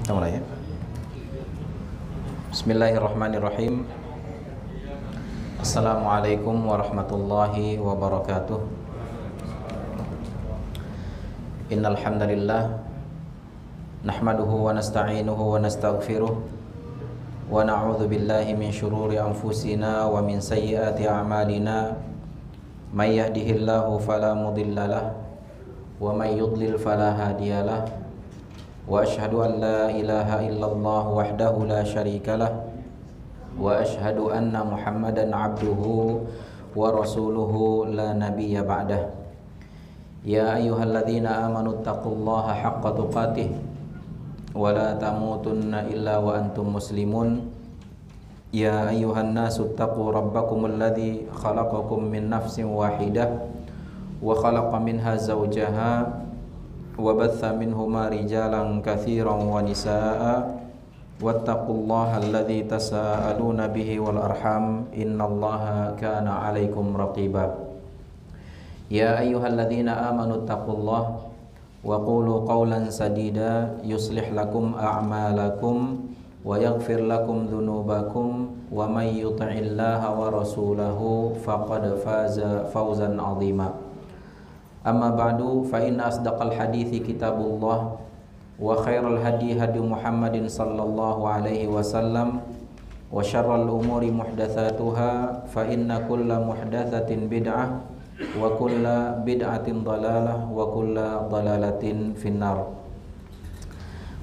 Kita mulai ya. Bismillahirrahmanirrahim. Assalamualaikum warahmatullahi wabarakatuh. Innal hamdalillah nahmaduhu wa nasta'inuhu wa nastaghfiruh wa na'udzu billahi min shururi anfusina wa min sayyiati a'malina. May yahdihillahu fala mudhillalah wa may yudlil fala hadiyalah. Wa ashhadu an la ilaha illallah wahdahu la syarikalah wa ashhadu anna Muhammadan abduhu wa rasuluhu la nabiyya ba'dah. Ya ayyuhalladzina amanu taqullaha haqqa tuqatih wa la tamutunna illa wa antum muslimun. Ya ayyuhan nasu taqu rabbakumul ladzi khalaqakum min nafsin wahidah wa khalaqa minha zawjaha wa batha minhuma rijalan katsiran wa nisaa wattaqullaha alladzi tasaaluna bihi wal arham innallaha kana 'alaikum raqiba. Ya ayyuhalladzina amanu taqullaha wa qulu qawlan sadida yuslih lakum a'malakum wa yaghfir lakum dhunubakum wa may yuti'illaha wa rasulahu faqad faza fawzan 'azima. Amma ba'du, fa inna asdaqal hadithi kitabullah wa khairal hadi hadi Muhammadin sallallahu alaihi wasallam wa syarral umuri muhdatsatuha fa inna kulla muhdatsatin bid'ah wa kulla bid'atin dhalalah wa kulla dhalalatin finnar.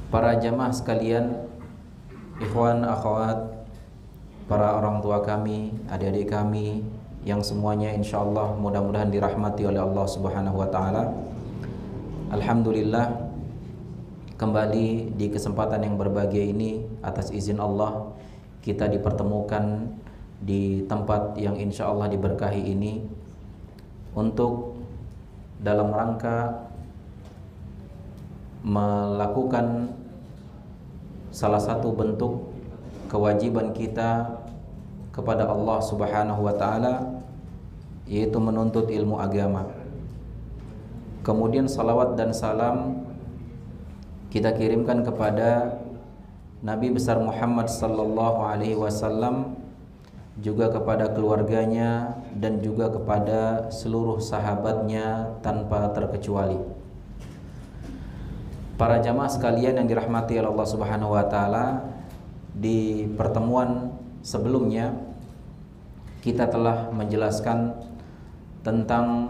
Para jamaah sekalian, ikhwan akhwat, para orang tua kami, adik-adik kami yang semuanya insyaallah mudah-mudahan dirahmati oleh Allah Subhanahu wa taala. Alhamdulillah, kembali di kesempatan yang berbahagia ini atas izin Allah kita dipertemukan di tempat yang insyaallah diberkahi ini untuk dalam rangka melakukan salah satu bentuk kewajiban kita kepada Allah Subhanahu wa taala, yaitu menuntut ilmu agama. Kemudian salawat dan salam kita kirimkan kepada Nabi besar Muhammad sallallahu alaihi wasallam, juga kepada keluarganya dan juga kepada seluruh sahabatnya tanpa terkecuali. Para jamaah sekalian yang dirahmati oleh Allah Subhanahu wa taala, di pertemuan sebelumnya kita telah menjelaskan tentang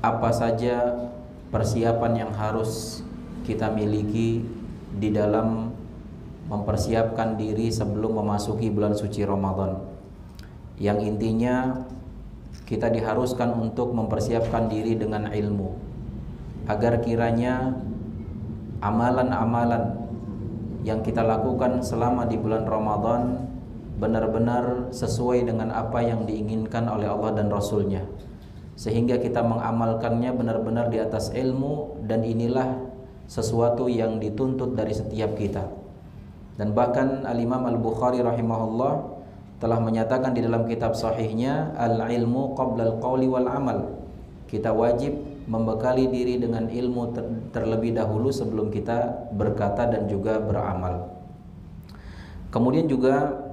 apa saja persiapan yang harus kita miliki di dalam mempersiapkan diri sebelum memasuki bulan suci Ramadan. Yang intinya kita diharuskan untuk mempersiapkan diri dengan ilmu, agar kiranya amalan-amalan yang kita lakukan selama di bulan Ramadan benar-benar sesuai dengan apa yang diinginkan oleh Allah dan Rasulnya, sehingga kita mengamalkannya benar-benar di atas ilmu, dan inilah sesuatu yang dituntut dari setiap kita. Dan bahkan Al-Imam Al-Bukhari rahimahullah telah menyatakan di dalam kitab sahihnya, al-ilmu qabla al-qawli wal amal. Kita wajib membekali diri dengan ilmu terlebih dahulu sebelum kita berkata dan juga beramal. Kemudian juga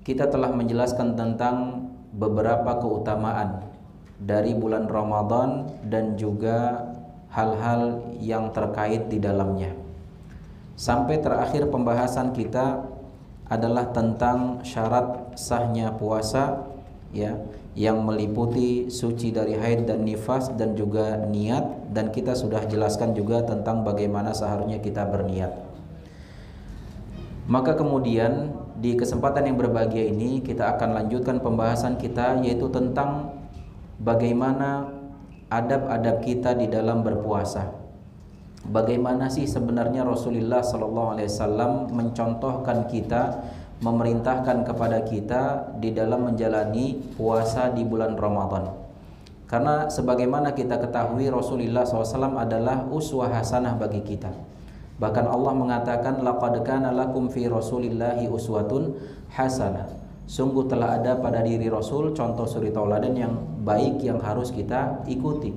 kita telah menjelaskan tentang beberapa keutamaan dari bulan Ramadan dan juga hal-hal yang terkait di dalamnya. Sampai terakhir pembahasan kita adalah tentang syarat sahnya puasa, ya, yang meliputi suci dari haid dan nifas dan juga niat, dan kita sudah jelaskan juga tentang bagaimana seharusnya kita berniat. Maka kemudian di kesempatan yang berbahagia ini kita akan lanjutkan pembahasan kita, yaitu tentang bagaimana adab-adab kita di dalam berpuasa. Bagaimana sih sebenarnya Rasulullah SAW mencontohkan kita, memerintahkan kepada kita di dalam menjalani puasa di bulan Ramadan. Karena sebagaimana kita ketahui, Rasulullah SAW adalah uswah hasanah bagi kita. Bahkan Allah mengatakan, laqad kana lakum fi Rasulillahi uswatun hasanah. Sungguh telah ada pada diri Rasul contoh suri tauladan yang baik yang harus kita ikuti.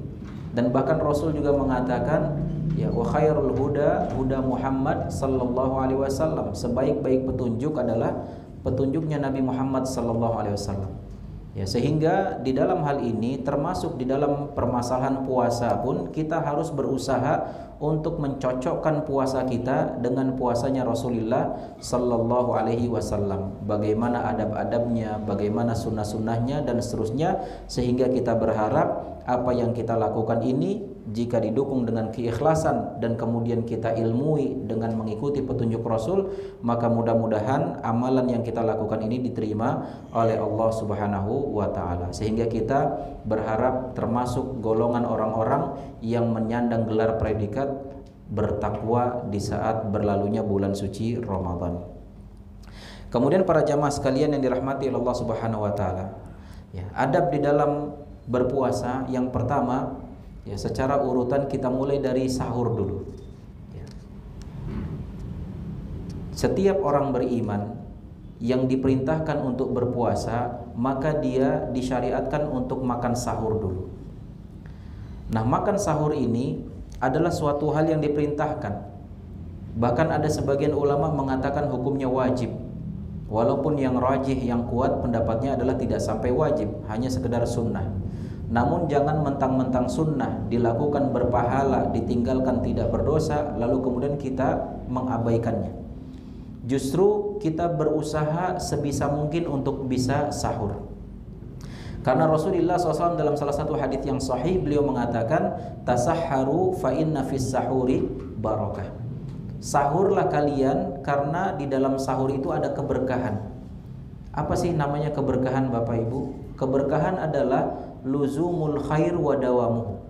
Dan bahkan Rasul juga mengatakan, Ya, wa khairul huda huda Muhammad sallallahu alaihi wasallam. Sebaik-baik petunjuk adalah petunjuknya Nabi Muhammad sallallahu alaihi wasallam. Ya, sehingga di dalam hal ini termasuk di dalam permasalahan puasa pun kita harus berusaha untuk mencocokkan puasa kita dengan puasanya Rasulullah sallallahu alaihi wasallam. Bagaimana adab-adabnya, bagaimana sunnah-sunnahnya dan seterusnya, sehingga kita berharap apa yang kita lakukan ini jika didukung dengan keikhlasan dan kemudian kita ilmui dengan mengikuti petunjuk Rasul, maka mudah-mudahan amalan yang kita lakukan ini diterima oleh Allah Subhanahu wa taala, sehingga kita berharap termasuk golongan orang-orang yang menyandang gelar predikat bertakwa di saat berlalunya bulan suci Ramadan. Kemudian para jamaah sekalian yang dirahmati Allah Subhanahu wa taala, ya, adab di dalam berpuasa yang pertama, ya, secara urutan kita mulai dari sahur dulu. Ya. Setiap orang beriman yang diperintahkan untuk berpuasa, maka dia disyariatkan untuk makan sahur dulu. Nah, makan sahur ini adalah suatu hal yang diperintahkan. Bahkan ada sebagian ulama mengatakan hukumnya wajib. Walaupun yang rajih, yang kuat pendapatnya adalah tidak sampai wajib, hanya sekedar sunnah. Namun jangan mentang-mentang sunnah, dilakukan berpahala, ditinggalkan tidak berdosa, lalu kemudian kita mengabaikannya. Justru kita berusaha sebisa mungkin untuk bisa sahur. Karena Rasulullah SAW dalam salah satu hadits yang sahih, beliau mengatakan, tasahharu fa inna fis sahuri barakah. Sahurlah kalian karena di dalam sahur itu ada keberkahan. Apa sih namanya keberkahan, Bapak Ibu? Keberkahan adalah luzumul khair wa dawamuh,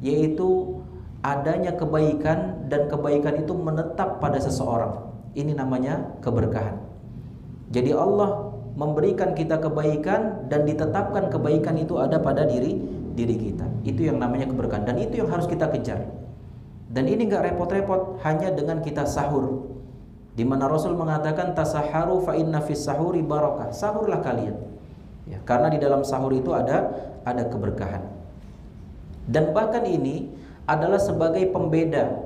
yaitu adanya kebaikan dan kebaikan itu menetap pada seseorang. Ini namanya keberkahan. Jadi Allah memberikan kita kebaikan dan ditetapkan kebaikan itu ada pada diri kita. Itu yang namanya keberkahan, dan itu yang harus kita kejar. Dan ini enggak repot-repot, hanya dengan kita sahur. Di mana Rasul mengatakan tasahharu fa inna fis sahuri barakah. Sahurlah kalian. Ya, karena di dalam sahur itu ada keberkahan. Dan bahkan ini adalah sebagai pembeda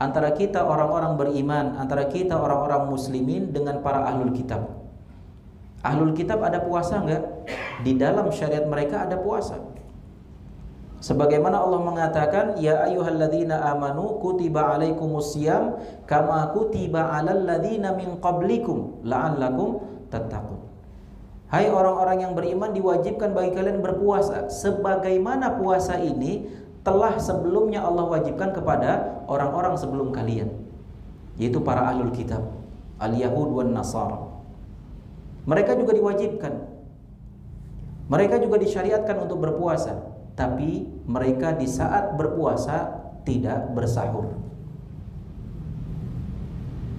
antara kita orang-orang beriman, antara kita orang-orang muslimin dengan para ahlul kitab. Ahlul kitab ada puasa enggak? Di dalam syariat mereka ada puasa. Sebagaimana Allah mengatakan, ya ayyuhalladzina amanu kutiba alaikumusiyam kama kutiba alal ladzina min qablikum la'allakum tattaqun. Hai orang-orang yang beriman, diwajibkan bagi kalian berpuasa sebagaimana puasa ini telah sebelumnya Allah wajibkan kepada orang-orang sebelum kalian, yaitu para ahlul kitab, al-yahud wan nasara. Mereka juga diwajibkan, mereka juga disyariatkan untuk berpuasa, tapi mereka di saat berpuasa tidak bersahur.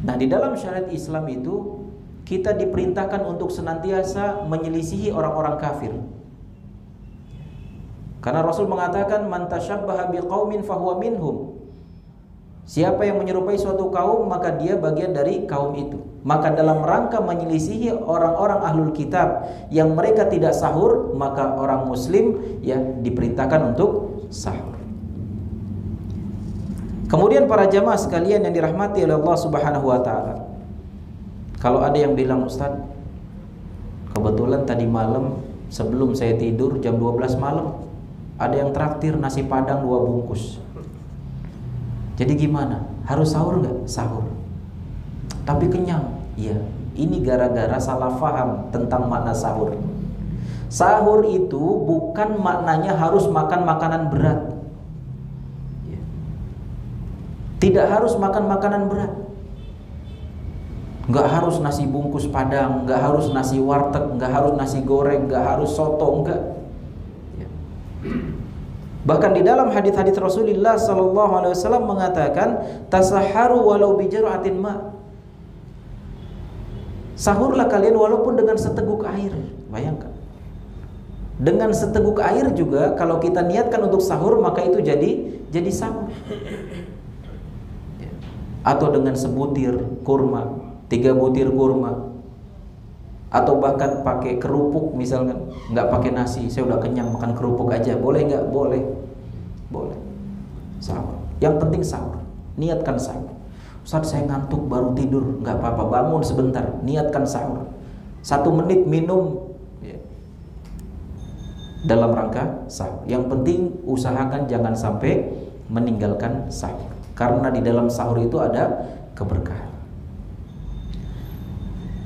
Nah, di dalam syariat Islam itu kita diperintahkan untuk senantiasa menyelisihi orang-orang kafir. Karena Rasul mengatakan man tasyabbaha biqaumin fahuwa minhum. Siapa yang menyerupai suatu kaum maka dia bagian dari kaum itu. Maka dalam rangka menyelisihi orang-orang ahlul kitab yang mereka tidak sahur, maka orang muslim ya diperintahkan untuk sahur. Kemudian para jamaah sekalian yang dirahmati oleh Allah Subhanahu wa taala, kalau ada yang bilang, Ustaz, kebetulan tadi malam sebelum saya tidur jam 12 malam ada yang traktir nasi padang 2 bungkus. Jadi gimana? Harus sahur nggak? Sahur. Tapi kenyang. Iya, ini gara-gara salah faham tentang makna sahur. Sahur itu bukan maknanya harus makan makanan berat. Tidak harus makan makanan berat. Nggak harus nasi bungkus padang, nggak harus nasi warteg, nggak harus nasi goreng, nggak harus soto, enggak. Bahkan di dalam hadis-hadis Rasulullah SAW mengatakan tasahharu walau bijar'atin ma. Sahurlah kalian walaupun dengan seteguk air. Bayangkan. Dengan seteguk air juga kalau kita niatkan untuk sahur maka itu jadi sahur. Atau dengan sebutir kurma, 3 butir kurma. Atau bahkan pakai kerupuk misalkan, nggak pakai nasi, saya udah kenyang makan kerupuk aja, boleh nggak? Boleh, boleh. Sahur. Yang penting sahur. niatkan sahur. Ustaz, saya ngantuk baru tidur. Nggak apa-apa, bangun sebentar, niatkan sahur. 1 menit minum ya, dalam rangka sahur. Yang penting usahakan jangan sampai meninggalkan sahur, karena di dalam sahur itu ada keberkahan.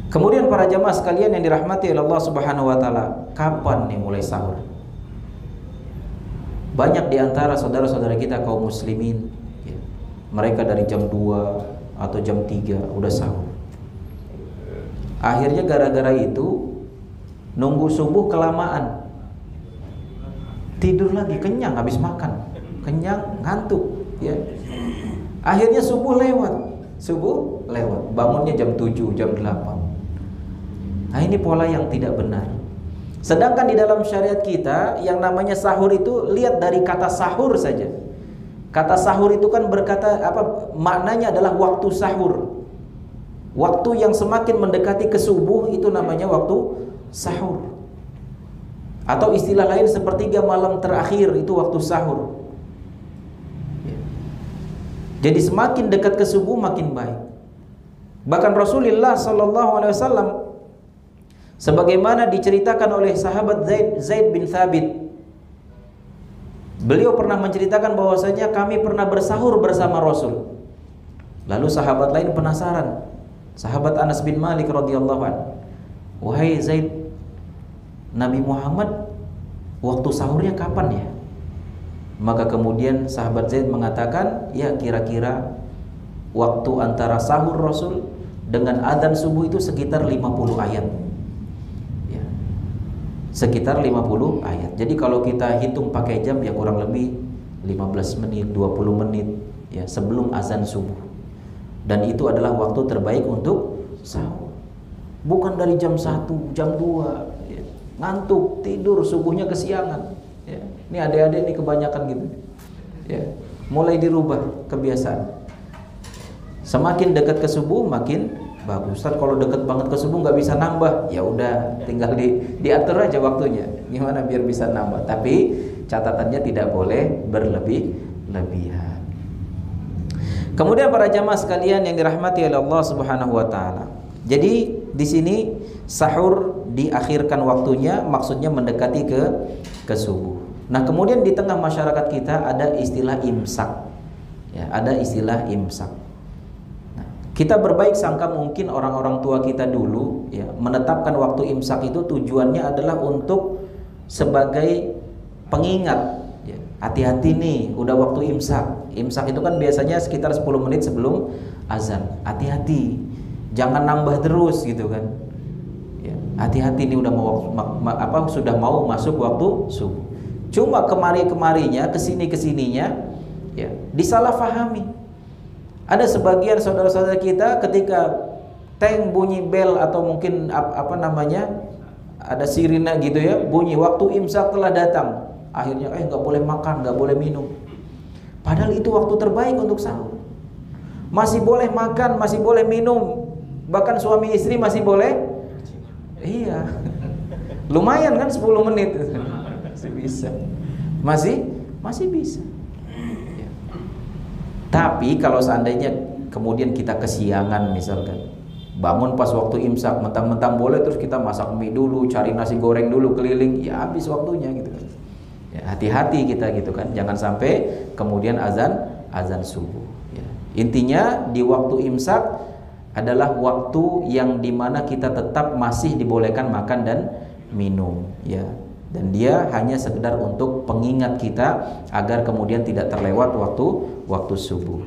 Kemudian para jamaah sekalian yang dirahmati oleh Allah Subhanahu wa taala, kapan nih mulai sahur? Banyak di antara saudara-saudara kita kaum muslimin ya, mereka dari jam 2 atau jam 3 udah sahur. Akhirnya gara-gara itu nunggu subuh kelamaan, tidur lagi, kenyang habis makan, kenyang, ngantuk ya. Akhirnya subuh lewat, bangunnya jam 7, jam 8. Nah, ini pola yang tidak benar. Sedangkan di dalam syariat kita yang namanya sahur itu, lihat dari kata sahur saja. Kata sahur itu kan berkata apa? Maknanya adalah waktu sahur. Waktu yang semakin mendekati ke subuh itu namanya waktu sahur. Atau istilah lain sepertiga malam terakhir itu waktu sahur. Jadi semakin dekat ke subuh makin baik. Bahkan Rasulullah SAW, sebagaimana diceritakan oleh sahabat Zaid bin Thabit, beliau pernah menceritakan bahwasanya kami pernah bersahur bersama Rasul. Lalu sahabat lain penasaran. Sahabat Anas bin Malik radhiyallahu anhu, "Wahai Zaid, Nabi Muhammad waktu sahurnya kapan ya?" Maka kemudian sahabat Zaid mengatakan, "Ya kira-kira waktu antara sahur Rasul dengan adzan subuh itu sekitar 50 ayat." Sekitar 50 ayat. Jadi kalau kita hitung pakai jam ya kurang lebih 15 menit, 20 menit ya sebelum azan subuh. Dan itu adalah waktu terbaik untuk sahur. Bukan dari jam 1, jam 2 ya. Ngantuk, tidur, subuhnya kesiangan ya. Ini adik-adik ini kebanyakan gitu ya. Mulai dirubah kebiasaan. Semakin dekat ke subuh makin bagus. Ustaz, kalau deket banget ke subuh nggak bisa nambah, ya udah tinggal diatur aja waktunya. Gimana biar bisa nambah? Tapi catatannya tidak boleh berlebihan. Kemudian para jamaah sekalian yang dirahmati oleh Allah Subhanahu wa taala. Jadi di sini sahur diakhirkan waktunya, maksudnya mendekati ke subuh. Nah, kemudian di tengah masyarakat kita ada istilah imsak. Ya, ada istilah imsak. Kita berbaik sangka mungkin orang-orang tua kita dulu ya, menetapkan waktu imsak itu tujuannya adalah untuk sebagai pengingat ya. Hati-hati nih, udah waktu imsak. Imsak itu kan biasanya sekitar 10 menit sebelum azan. Hati-hati, jangan nambah terus gitu kan ya. Hati-hati nih, udah sudah mau masuk waktu subuh. Cuma kemari-kemarinya, kesininya ya, disalahfahami. Ada sebagian saudara-saudara kita ketika teng bunyi bel atau mungkin ada sirina gitu ya, bunyi waktu imsak telah datang. Akhirnya nggak boleh makan, nggak boleh minum. Padahal itu waktu terbaik untuk sahur. Masih boleh makan, masih boleh minum. Bahkan suami istri masih boleh. Iya. Lumayan kan 10 menit. Masih bisa. Masih bisa. Tapi kalau seandainya kemudian kita kesiangan misalkan, bangun pas waktu imsak, mentang-mentang boleh terus kita masak mie dulu, cari nasi goreng dulu keliling, ya habis waktunya gitu kan. Ya, hati-hati kita gitu kan, jangan sampai kemudian azan subuh ya. Intinya di waktu imsak adalah waktu yang dimana kita tetap masih dibolehkan makan dan minum ya. Dan dia hanya sekedar untuk pengingat kita agar kemudian tidak terlewat waktu subuh.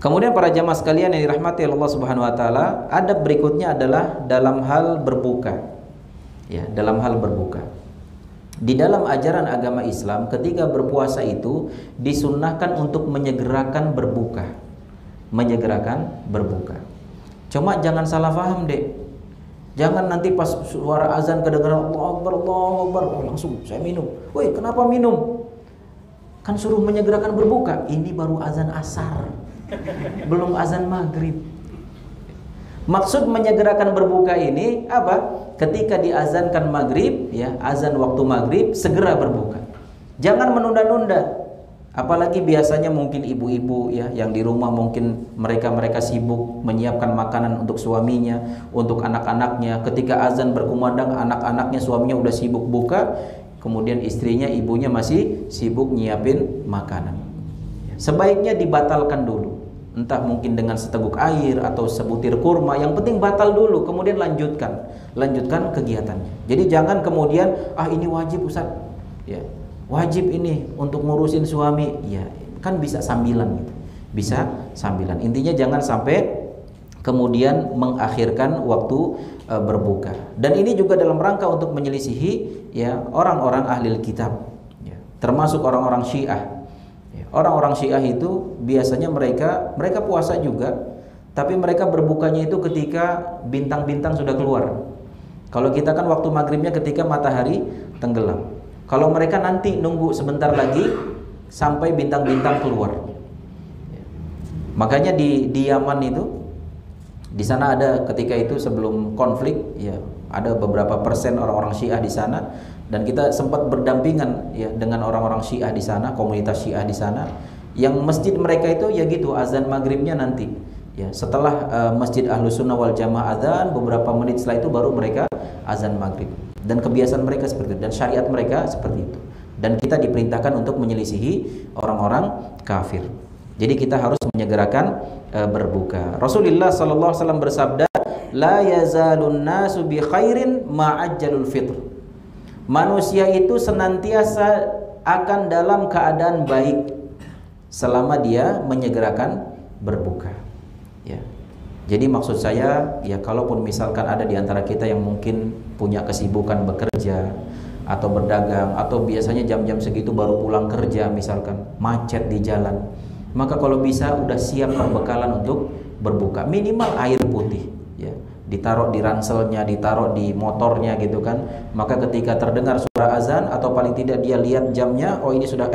Kemudian para jamaah sekalian yang dirahmati Allah Subhanahu wa taala, adab berikutnya adalah dalam hal berbuka. Ya, dalam hal berbuka. Di dalam ajaran agama Islam, ketika berpuasa itu disunnahkan untuk menyegerakan berbuka. Menyegerakan berbuka. Cuma jangan salah paham, Dek. Jangan nanti pas suara azan kedengaran Allahu Akbar, langsung saya minum. Woi, kenapa minum? Kan suruh menyegerakan berbuka. Ini baru azan asar, belum azan maghrib. Maksud menyegerakan berbuka ini apa? Ketika diazankan maghrib, ya azan waktu maghrib, segera berbuka. Jangan menunda-nunda. Apalagi biasanya mungkin ibu-ibu ya yang di rumah mungkin mereka sibuk menyiapkan makanan untuk suaminya, untuk anak-anaknya. Ketika azan berkumandang, anak-anaknya, suaminya udah sibuk buka, kemudian istrinya, ibunya masih sibuk nyiapin makanan. Sebaiknya dibatalkan dulu. Entah mungkin dengan seteguk air atau sebutir kurma, yang penting batal dulu, kemudian lanjutkan kegiatannya. Jadi jangan kemudian ini wajib Ustaz. Ya. Wajib ini untuk ngurusin suami, ya kan bisa sambilan gitu, bisa sambilan. Intinya jangan sampai kemudian mengakhirkan waktu berbuka. Dan ini juga dalam rangka untuk menyelisihi ya orang-orang ahli kitab, ya, termasuk orang-orang Syiah. Ya, orang-orang Syiah itu biasanya mereka puasa juga, tapi mereka berbukanya itu ketika bintang-bintang sudah keluar. Kalau kita kan waktu maghribnya ketika matahari tenggelam. Kalau mereka nanti nunggu sebentar lagi sampai bintang-bintang keluar. Makanya di Yaman itu, di sana ada ketika itu sebelum konflik, ya ada beberapa persen orang-orang Syiah di sana, dan kita sempat berdampingan ya dengan orang-orang Syiah di sana, komunitas Syiah di sana, yang masjid mereka itu ya gitu azan maghribnya nanti. Ya setelah masjid Ahlus Sunnah wal Jamaah azan, beberapa menit setelah itu baru mereka azan maghrib. Dan kebiasaan mereka seperti itu, dan syariat mereka seperti itu. Dan kita diperintahkan untuk menyelisihi orang-orang kafir. Jadi kita harus menyegerakan berbuka. Rasulullah SAW bersabda, la yazalun nasu bi khairin ma'ajjalul fitr. Manusia itu senantiasa akan dalam keadaan baik selama dia menyegerakan berbuka. Ya. Jadi maksud saya, ya kalaupun misalkan ada di antara kita yang mungkin punya kesibukan bekerja atau berdagang, atau biasanya jam-jam segitu baru pulang kerja, misalkan macet di jalan, maka kalau bisa udah siap perbekalan untuk berbuka. Minimal air putih, ya, ditaruh di ranselnya, ditaruh di motornya gitu kan. Maka ketika terdengar suara azan, atau paling tidak dia lihat jamnya, oh ini sudah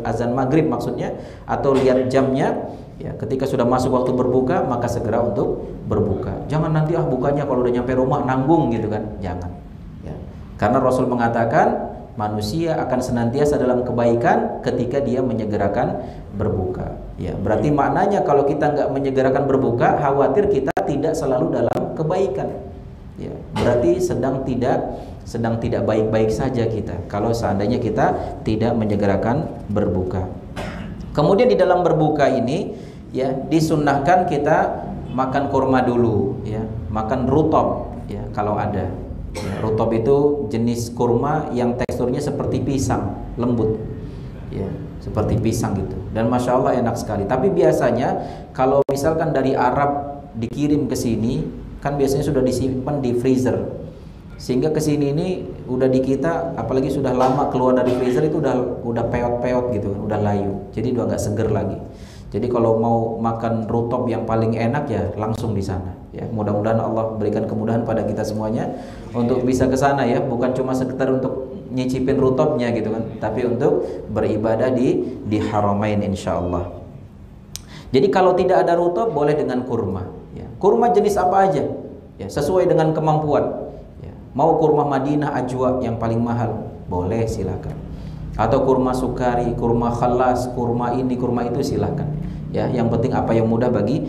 azan maghrib maksudnya, atau lihat jamnya. Ya, ketika sudah masuk waktu berbuka, maka segera untuk berbuka. Jangan nanti bukanya kalau udah nyampe rumah nanggung gitu kan. Jangan. Ya. Karena Rasul mengatakan manusia akan senantiasa dalam kebaikan ketika dia menyegerakan berbuka. Ya, berarti maknanya kalau kita nggak menyegerakan berbuka, khawatir kita tidak selalu dalam kebaikan. Ya, berarti sedang tidak baik-baik saja kita kalau seandainya kita tidak menyegerakan berbuka. Kemudian di dalam berbuka ini ya disunnahkan kita makan kurma dulu, ya, makan rutob, ya kalau ada. Ya, rutob itu jenis kurma yang teksturnya seperti pisang, lembut, ya, seperti pisang gitu. Dan masya Allah enak sekali. Tapi biasanya kalau misalkan dari Arab dikirim ke sini, kan biasanya sudah disimpan di freezer. Sehingga ke sini ini udah di kita, apalagi sudah lama keluar dari freezer itu udah peot-peot gitu kan, udah layu. Jadi udah nggak seger lagi. Jadi kalau mau makan rutob yang paling enak ya langsung di sana. Ya, mudah-mudahan Allah berikan kemudahan pada kita semuanya untuk bisa ke sana ya, bukan cuma sekedar untuk nyicipin rutobnya gitu kan, tapi untuk beribadah di Haramain insyaallah. Jadi kalau tidak ada rutob boleh dengan kurma. Ya. Kurma jenis apa aja? Ya, sesuai dengan kemampuan. Mau kurma Madinah ajwa yang paling mahal, boleh silakan. Atau kurma sukari, kurma khalas, kurma ini, kurma itu silakan. Ya, yang penting apa yang mudah bagi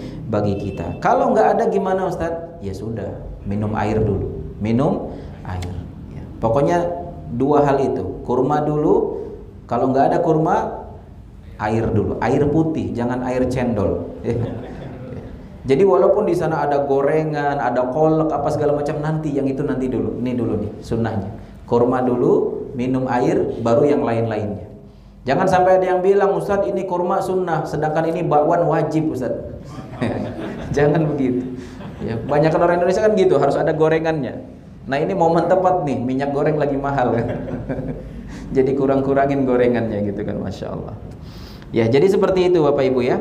kita. Kalau nggak ada gimana Ustadz? Ya sudah, minum air dulu. Minum air. Ya. Pokoknya dua hal itu. Kurma dulu. Kalau nggak ada kurma, air dulu. Air putih, jangan air cendol. Jadi walaupun di sana ada gorengan, ada kolak, apa segala macam, nanti yang itu nanti dulu. Ini dulu nih sunnahnya. Kurma dulu, minum air, baru yang lain-lainnya. Jangan sampai ada yang bilang, Ustadz ini kurma sunnah, sedangkan ini bakwan wajib Ustadz. Jangan begitu. Ya, banyak orang Indonesia kan gitu, harus ada gorengannya. Nah ini momen tepat nih, minyak goreng lagi mahal kan. Jadi kurang-kurangin gorengannya gitu kan, masya Allah. Ya jadi seperti itu Bapak Ibu ya.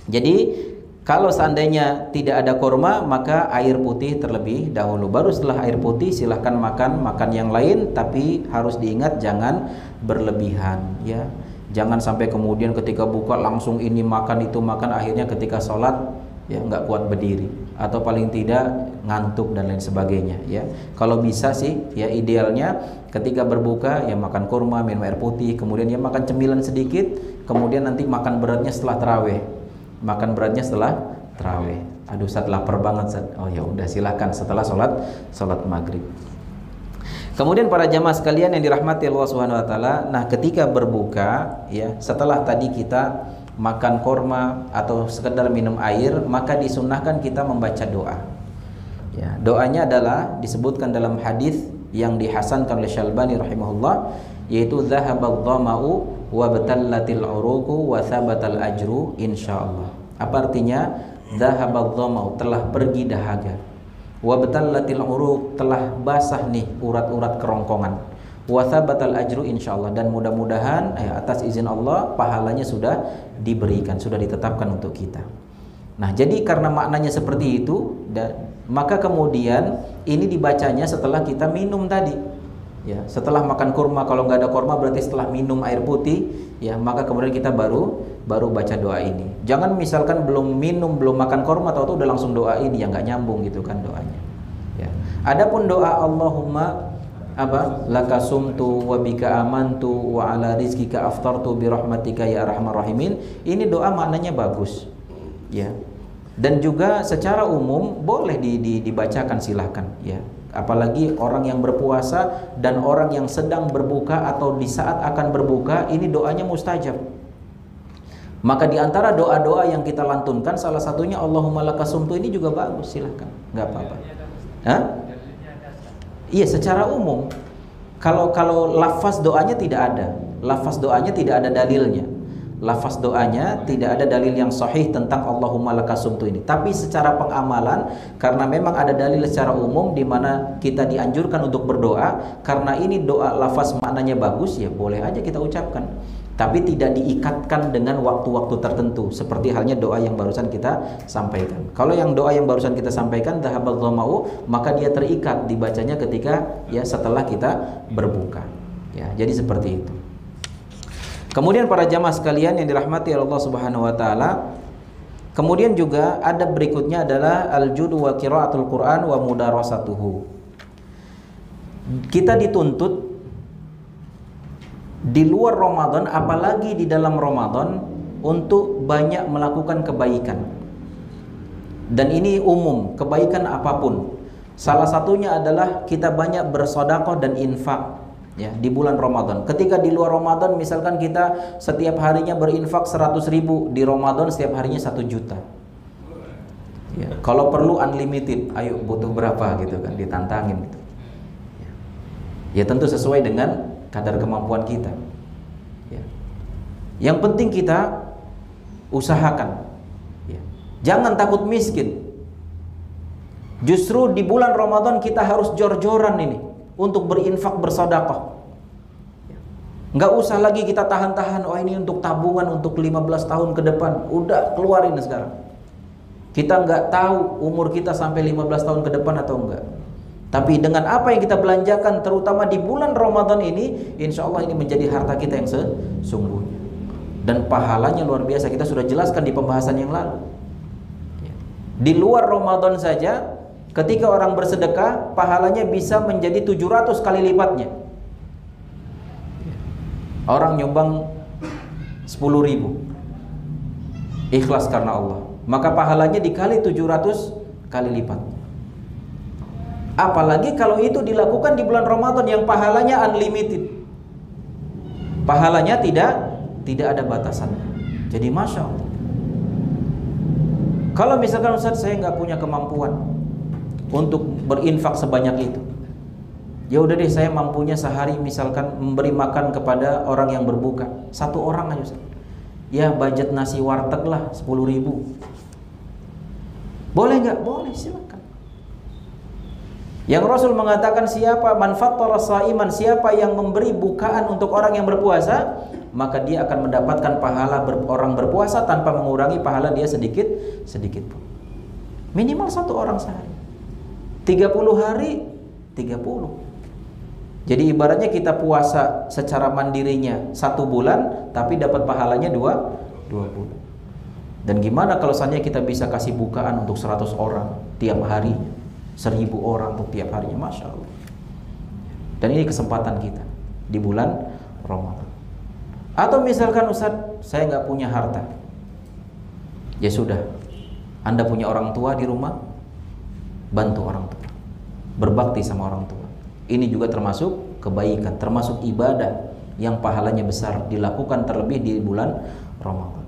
Jadi kalau seandainya tidak ada kurma, maka air putih terlebih dahulu. Baru setelah air putih silahkan makan yang lain, tapi harus diingat jangan berlebihan ya. Jangan sampai kemudian ketika buka langsung ini makan itu makan, akhirnya ketika sholat ya nggak kuat berdiri, atau paling tidak ngantuk dan lain sebagainya ya. Kalau bisa sih ya idealnya ketika berbuka ya makan kurma, minum air putih, kemudian ya makan cemilan sedikit, kemudian nanti makan beratnya setelah tarawih. Makan beratnya setelah tarawih. Aduh, Ustaz lapar banget, Ustaz. Oh ya udah, silakan setelah salat maghrib. Kemudian para jamaah sekalian yang dirahmati Allah Subhanahu wa taala, nah ketika berbuka ya, setelah tadi kita makan korma atau sekedar minum air, maka disunnahkan kita membaca doa. Ya, doanya adalah disebutkan dalam hadis yang dihasankan oleh Syalbani rahimahullah, yaitu dzahabadh dhama'u wa batallatil uruqu wa thabatal ajru insyaallah. Apa artinya? Dzahabadh dhama'u, telah pergi dahaga. Wa batallatil uruq, telah basah nih urat-urat kerongkongan. Wa thabatal ajru insyaallah, dan mudah-mudahan atas izin Allah pahalanya sudah diberikan, sudah ditetapkan untuk kita. Nah, jadi karena maknanya seperti itu, maka kemudian ini dibacanya setelah kita minum tadi. Ya, setelah makan kurma, kalau nggak ada kurma berarti setelah minum air putih, ya, maka kemudian kita baru baca doa ini. Jangan misalkan belum minum, belum makan kurma, tahu-tahu udah langsung doa ini, yang nggak nyambung gitu kan doanya. Ya. Adapun doa Allahumma laka sumtu wa bika amantu wa ala rizkika aftartu bi rahmatika ya arhamar rahimin. Ini doa maknanya bagus. Ya. Dan juga secara umum boleh dibacakan, silahkan ya. Apalagi orang yang berpuasa dan orang yang sedang berbuka atau di saat akan berbuka, ini doanya mustajab. Maka di antara doa-doa yang kita lantunkan, salah satunya Allahumma laka sumtu, ini juga bagus, silahkan, nggak apa-apa. Hah? Iya, secara umum. Kalau lafaz doanya tidak ada, lafaz doanya tidak ada dalilnya. Lafaz doanya tidak ada dalil yang sahih tentang Allahumma laka sumtu ini. Tapi secara pengamalan, karena memang ada dalil secara umum di mana kita dianjurkan untuk berdoa, karena ini doa lafaz maknanya bagus, ya boleh aja kita ucapkan. Tapi tidak diikatkan dengan waktu-waktu tertentu, seperti halnya doa yang barusan kita sampaikan. Kalau yang doa yang barusan kita sampaikan dzahabadh dhama'u, maka dia terikat dibacanya ketika ya setelah kita berbuka. Ya, jadi seperti itu. Kemudian para jamaah sekalian yang dirahmati Allah Subhanahu wa taala, kemudian juga ada berikutnya adalah al-judu wa qiraatul Quran wa mudarasatuhu. Kita dituntut di luar Ramadan, apalagi di dalam Ramadan, untuk banyak melakukan kebaikan. Dan ini umum, kebaikan apapun. Salah satunya adalah kita banyak bersedekah dan infak. Ya, di bulan Ramadan. Ketika di luar Ramadan, misalkan kita setiap harinya berinfak 100.000, di Ramadan setiap harinya 1 juta. Ya, kalau perlu unlimited, ayo butuh berapa gitu kan, ditantangin gitu. Ya, tentu sesuai dengan kadar kemampuan kita. Ya. Yang penting kita usahakan. Ya. Jangan takut miskin. Justru di bulan Ramadan kita harus jor-joran ini untuk berinfak, bersedekah. Nggak usah lagi kita tahan-tahan, oh ini untuk tabungan untuk 15 tahun ke depan. Udah keluarin sekarang. Kita nggak tahu umur kita sampai 15 tahun ke depan atau enggak. Tapi dengan apa yang kita belanjakan, terutama di bulan Ramadan ini, insya Allah ini menjadi harta kita yang sesungguhnya. Dan pahalanya luar biasa, kita sudah jelaskan di pembahasan yang lalu. Di luar Ramadan saja, ketika orang bersedekah, pahalanya bisa menjadi 700 kali lipatnya. Orang nyumbang 10.000, ikhlas karena Allah, maka pahalanya dikali 700 kali lipat. Apalagi kalau itu dilakukan di bulan Ramadan yang pahalanya unlimited. Pahalanya tidak ada batasan. Jadi Masya Allah. Kalau misalkan Ustaz saya nggak punya kemampuan untuk berinfak sebanyak itu, ya udah deh, saya mampunya sehari misalkan memberi makan kepada orang yang berbuka, 1 orang aja Ustaz. Ya budget nasi warteg lah 10.000. Boleh nggak? Boleh, silakan. Yang Rasul mengatakan siapa man fattara shaiman, siapa yang memberi bukaan untuk orang yang berpuasa, maka dia akan mendapatkan pahala orang berpuasa tanpa mengurangi pahala dia sedikit pun. Minimal 1 orang sehari. 30 hari 30. Jadi ibaratnya kita puasa secara mandirinya 1 bulan, tapi dapat pahalanya 2 bulan. Dan gimana kalau seandainya kita bisa kasih bukaan untuk 100 orang tiap hari, 1.000 orang untuk tiap harinya, Masya Allah. Dan ini kesempatan kita di bulan Ramadan. Atau misalkan Ustadz, saya nggak punya harta. Ya sudah, Anda punya orang tua di rumah, bantu orang tua, berbakti sama orang tua. Ini juga termasuk kebaikan, termasuk ibadah yang pahalanya besar, dilakukan terlebih di bulan Ramadan.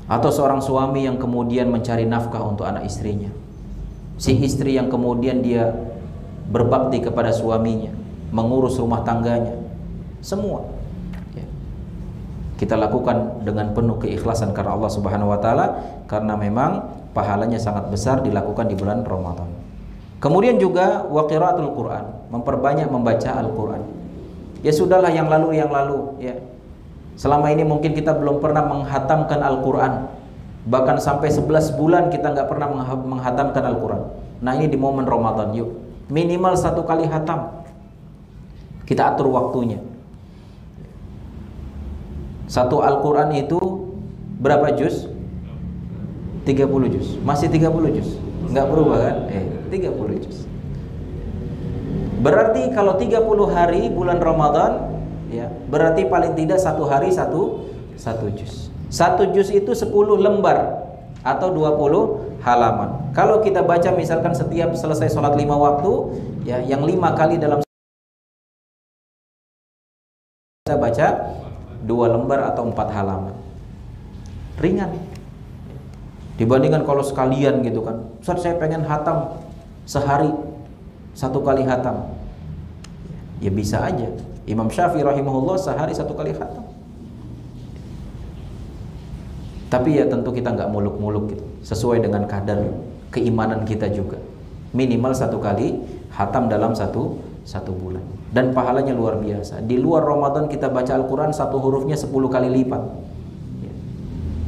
Atau seorang suami yang kemudian mencari nafkah untuk anak istrinya, si istri yang kemudian dia berbakti kepada suaminya, mengurus rumah tangganya, semua ya, kita lakukan dengan penuh keikhlasan karena Allah Subhanahu wa taala, karena memang pahalanya sangat besar dilakukan di bulan Ramadan. Kemudian juga wa qiraatul Quran, memperbanyak membaca Al-Quran. Ya sudahlah yang lalu ya. Selama ini mungkin kita belum pernah menghatamkan Al-Quran, bahkan sampai 11 bulan kita nggak pernah menghatamkan Al-Quran. Nah ini di momen Ramadan, yuk minimal 1 kali hatam. Kita atur waktunya. Satu Al-Quran itu berapa juz? 30 juz. Masih 30 juz? Nggak berubah kan? 30 juz. Berarti kalau 30 hari bulan Ramadan, ya, berarti paling tidak 1 hari satu juz. 1 juz itu 10 lembar atau 20 halaman. Kalau kita baca misalkan setiap selesai sholat 5 waktu, ya, yang 5 kali dalam kita baca 2 lembar atau 4 halaman. Ringan. Dibandingkan kalau sekalian gitu kan. Ustaz, saya pengen hatam sehari 1 kali hatam. Ya bisa aja. Imam Syafi'i rahimahullah sehari 1 kali khatam. Tapi ya tentu kita nggak muluk-muluk gitu, sesuai dengan kadar keimanan kita juga. Minimal 1 kali khatam dalam satu bulan. Dan pahalanya luar biasa. Di luar Ramadan kita baca Al-Quran 1 hurufnya 10 kali lipat.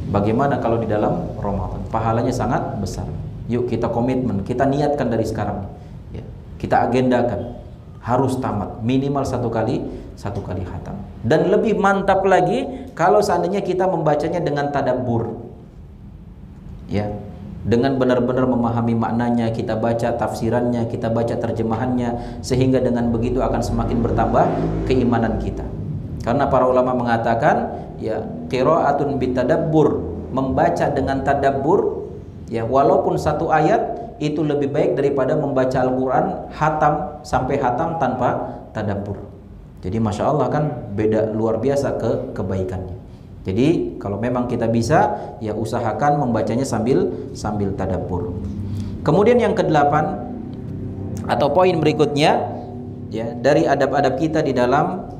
Bagaimana kalau di dalam Ramadan? Pahalanya sangat besar. Yuk kita komitmen, kita niatkan dari sekarang. Ya, kita agendakan. Harus tamat minimal 1 kali khatam. Dan lebih mantap lagi kalau seandainya kita membacanya dengan tadabbur, ya, dengan benar-benar memahami maknanya, kita baca tafsirannya, kita baca terjemahannya, sehingga dengan begitu akan semakin bertambah keimanan kita. Karena para ulama mengatakan, ya, qiraatun bitadabbur, membaca dengan tadabbur, ya, walaupun 1 ayat itu lebih baik daripada membaca Al-Quran hatam sampai hatam tanpa tadabbur. Jadi Masya Allah kan beda luar biasa kebaikannya. Jadi kalau memang kita bisa, ya usahakan membacanya sambil tadabbur. Kemudian yang ke-8 atau poin berikutnya, ya, dari adab-adab kita di dalam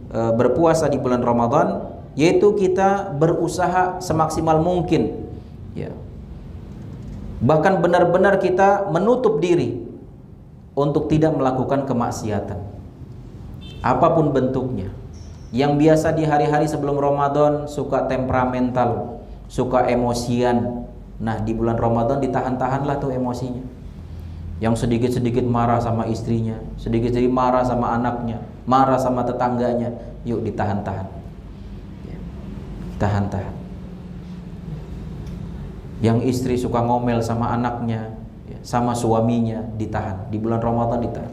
berpuasa di bulan Ramadan, yaitu kita berusaha semaksimal mungkin, ya, bahkan benar-benar kita menutup diri untuk tidak melakukan kemaksiatan apapun bentuknya. Yang biasa di hari-hari sebelum Ramadan suka temperamental, suka emosian, nah di bulan Ramadan ditahan-tahanlah tuh emosinya. Yang sedikit-sedikit marah sama istrinya, sedikit-sedikit marah sama anaknya, marah sama tetangganya, yuk ditahan-tahan, tahan-tahan. Yang istri suka ngomel sama anaknya, sama suaminya, ditahan. Di bulan Ramadan ditahan.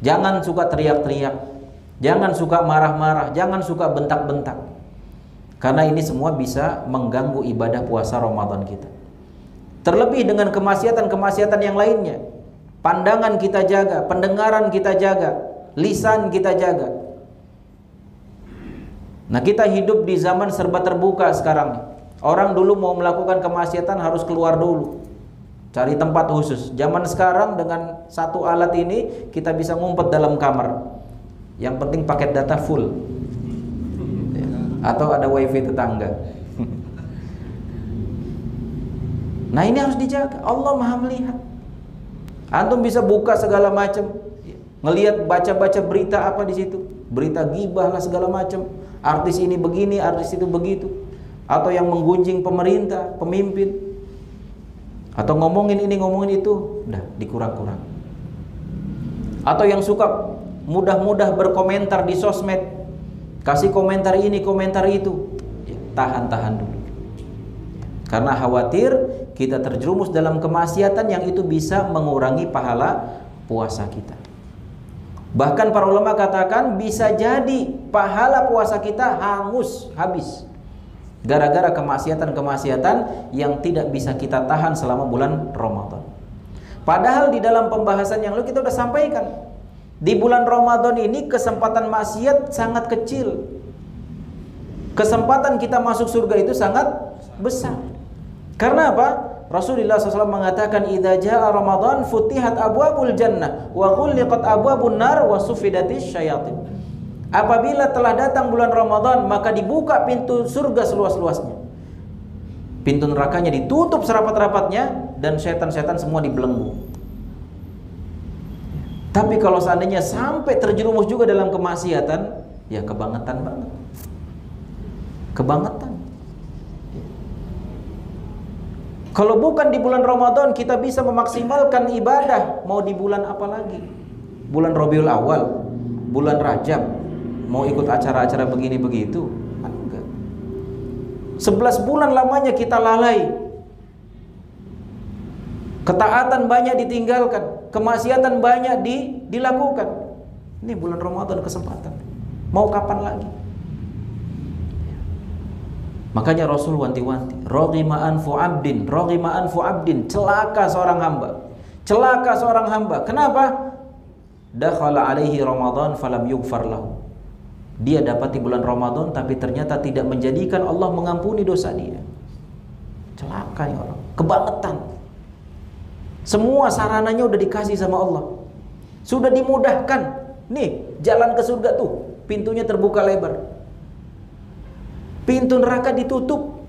Jangan suka teriak-teriak, jangan suka marah-marah, jangan suka bentak-bentak. Karena ini semua bisa mengganggu ibadah puasa Ramadan kita. Terlebih dengan kemaksiatan-kemaksiatan yang lainnya. Pandangan kita jaga, pendengaran kita jaga, lisan kita jaga. Nah, kita hidup di zaman serba terbuka sekarang nih. Orang dulu mau melakukan kemaksiatan harus keluar dulu, cari tempat khusus. Zaman sekarang dengan 1 alat ini kita bisa ngumpet dalam kamar. Yang penting paket data full, atau ada wifi tetangga. Nah ini harus dijaga. Allah Maha melihat. Antum bisa buka segala macam, ngelihat, baca-baca berita apa di situ, berita gibah lah segala macam. Artis ini begini, artis itu begitu. Atau yang menggunjing pemerintah, pemimpin, atau ngomongin ini ngomongin itu, udah dikurang-kurang. Atau yang suka mudah-mudah berkomentar di sosmed, kasih komentar ini komentar itu, ya, tahan-tahan dulu. Karena khawatir kita terjerumus dalam kemaksiatan yang itu bisa mengurangi pahala puasa kita. Bahkan para ulama katakan bisa jadi pahala puasa kita hangus, habis, gara-gara kemaksiatan-kemaksiatan yang tidak bisa kita tahan selama bulan Ramadan. Padahal di dalam pembahasan yang lalu kita sudah sampaikan, di bulan Ramadan ini kesempatan maksiat sangat kecil. Kesempatan kita masuk surga itu sangat besar. Karena apa? Rasulullah SAW mengatakan, idza jaa Ramadan futihat abwabul jannah wa ghulliqat abwabun nar wa suffidatis syayatin. Apabila telah datang bulan Ramadan, maka dibuka pintu surga seluas-luasnya. Pintu nerakanya ditutup serapat-rapatnya dan setan-setan semua dibelenggu. Tapi kalau seandainya sampai terjerumus juga dalam kemaksiatan, ya kebangetan banget. Kebangetan. Kalau bukan di bulan Ramadan kita bisa memaksimalkan ibadah, mau di bulan apa lagi? Bulan Rabiul Awal, bulan Rajab, mau ikut acara-acara begini begitu? Enggak. 11 bulan lamanya kita lalai. Ketaatan banyak ditinggalkan, kemaksiatan banyak dilakukan. Ini bulan Ramadan kesempatan. Mau kapan lagi? Makanya Rasul wanti-wanti, raghima anfu abdin, celaka seorang hamba. Celaka seorang hamba. Kenapa? Dakhala alaihi Ramadan falam yughfar lahu. Dia dapati bulan Ramadan tapi ternyata tidak menjadikan Allah mengampuni dosa dia. Celaka nih orang, kebangetan. Semua sarananya udah dikasih sama Allah. Sudah dimudahkan. Nih, jalan ke surga tuh, pintunya terbuka lebar. Pintu neraka ditutup.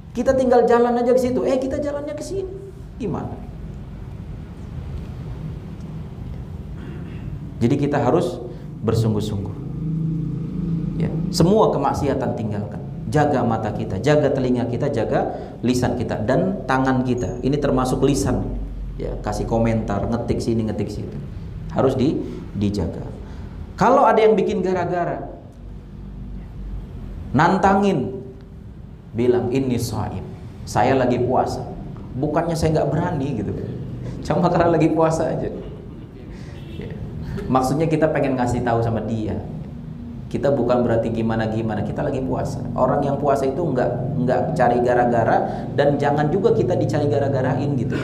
Kita tinggal jalan aja ke situ. Kita jalannya ke sini. Gimana? Jadi kita harus bersungguh-sungguh. Ya, semua kemaksiatan tinggalkan. Jaga mata kita, jaga telinga kita, jaga lisan kita dan tangan kita. Ini termasuk lisan. Ya, kasih komentar, ngetik sini, ngetik situ. Harus dijaga. Kalau ada yang bikin gara-gara, nantangin, bilang ini shaim, saya lagi puasa. Bukannya saya nggak berani gitu, cuma karena lagi puasa aja. Ya. Maksudnya kita pengen ngasih tahu sama dia, kita bukan berarti gimana-gimana, kita lagi puasa. Orang yang puasa itu nggak cari gara-gara dan jangan juga kita dicari gara-garain gitu.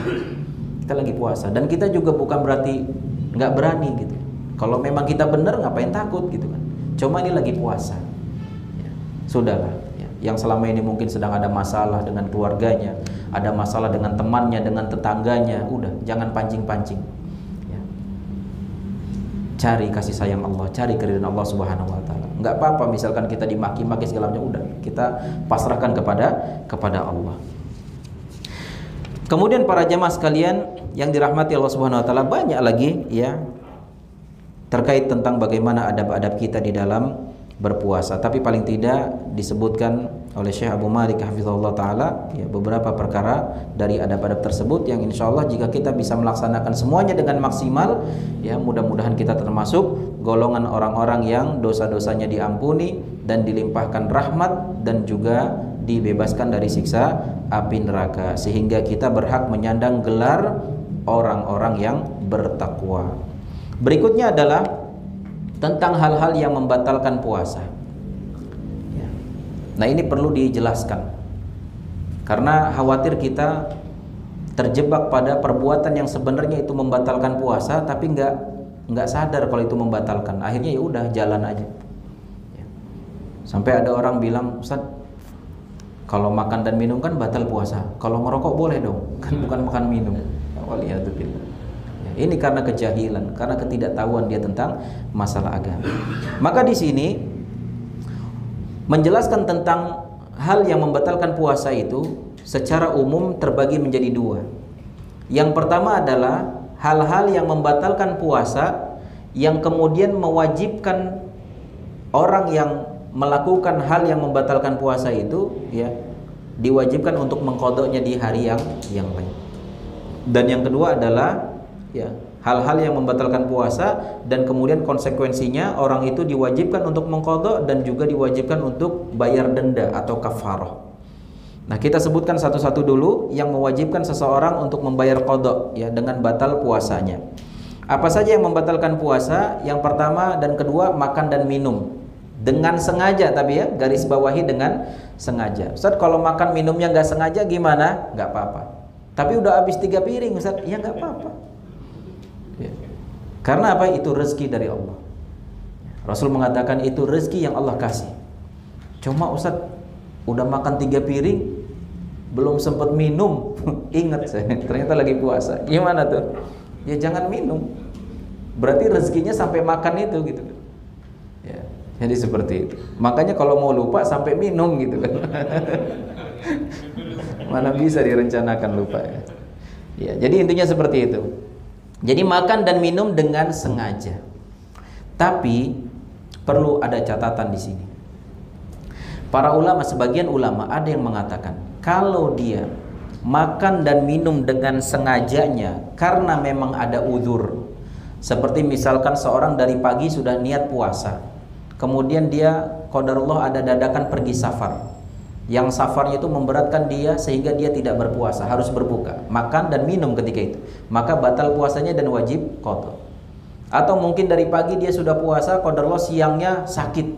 Kita lagi puasa dan kita juga bukan berarti nggak berani gitu. Kalau memang kita benar ngapain takut gitu kan? Cuma ini lagi puasa. Sudahlah, ya. Yang selama ini mungkin sedang ada masalah dengan keluarganya, ada masalah dengan temannya, dengan tetangganya, udah jangan pancing-pancing. Ya. Cari kasih sayang Allah, cari keridhaan Allah Subhanahu Wa Taala. Nggak apa-apa, misalkan kita dimaki-maki segala macam, udah kita pasrahkan kepada Allah. Kemudian para jamaah sekalian yang dirahmati Allah Subhanahu Wa Taala, banyak lagi ya terkait tentang bagaimana adab-adab kita di dalam berpuasa, tapi paling tidak disebutkan oleh Syekh Abu Malik hafizahullah taala ya beberapa perkara dari adab-adab tersebut yang insyaallah jika kita bisa melaksanakan semuanya dengan maksimal ya mudah-mudahan kita termasuk golongan orang-orang yang dosa-dosanya diampuni dan dilimpahkan rahmat dan juga dibebaskan dari siksa api neraka sehingga kita berhak menyandang gelar orang-orang yang bertakwa. Berikutnya adalah tentang hal-hal yang membatalkan puasa. Nah ini perlu dijelaskan karena khawatir kita terjebak pada perbuatan yang sebenarnya itu membatalkan puasa tapi nggak sadar kalau itu membatalkan. Akhirnya ya udah jalan aja. Sampai ada orang bilang, Ustaz, kalau makan dan minum kan batal puasa. Kalau ngerokok boleh dong, kan bukan makan minum. Waliyadzubillah. Ini karena kejahilan, karena ketidaktahuan dia tentang masalah agama. Maka di sini menjelaskan tentang hal yang membatalkan puasa itu secara umum terbagi menjadi dua. Yang pertama adalah hal-hal yang membatalkan puasa yang kemudian mewajibkan orang yang melakukan hal yang membatalkan puasa itu ya diwajibkan untuk mengqadanya di hari yang lain. Dan yang kedua adalah ya, hal-hal yang membatalkan puasa dan kemudian konsekuensinya orang itu diwajibkan untuk mengqadha dan juga diwajibkan untuk bayar denda atau kafarah. Nah, kita sebutkan satu-satu dulu yang mewajibkan seseorang untuk membayar qadha ya dengan batal puasanya. Apa saja yang membatalkan puasa? Yang pertama dan kedua, makan dan minum dengan sengaja, tapi ya garis bawahi dengan sengaja. Ustaz, kalau makan minumnya nggak sengaja gimana? Nggak apa-apa. Tapi udah habis 3 piring Ustaz, ya nggak apa-apa. Ya. Karena apa? Itu rezeki dari Allah. Rasul mengatakan itu rezeki yang Allah kasih. Cuma Ustaz, udah makan 3 piring belum sempat minum. Ingat saya, ternyata lagi puasa. Gimana tuh? Ya jangan minum. Berarti rezekinya sampai makan itu gitu. Ya, jadi seperti itu. Makanya kalau mau lupa sampai minum gitu kan. Mana bisa direncanakan lupa ya. Ya, jadi intinya seperti itu. Jadi makan dan minum dengan sengaja. Tapi perlu ada catatan di sini. Para ulama, sebagian ulama ada yang mengatakan kalau dia makan dan minum dengan sengajanya karena memang ada uzur. Seperti misalkan seorang dari pagi sudah niat puasa, kemudian dia qadarullah ada dadakan pergi safar, yang safarnya itu memberatkan dia sehingga dia tidak berpuasa, harus berbuka, makan dan minum ketika itu, maka batal puasanya dan wajib qada. Atau mungkin dari pagi dia sudah puasa, qadarullah siangnya sakit,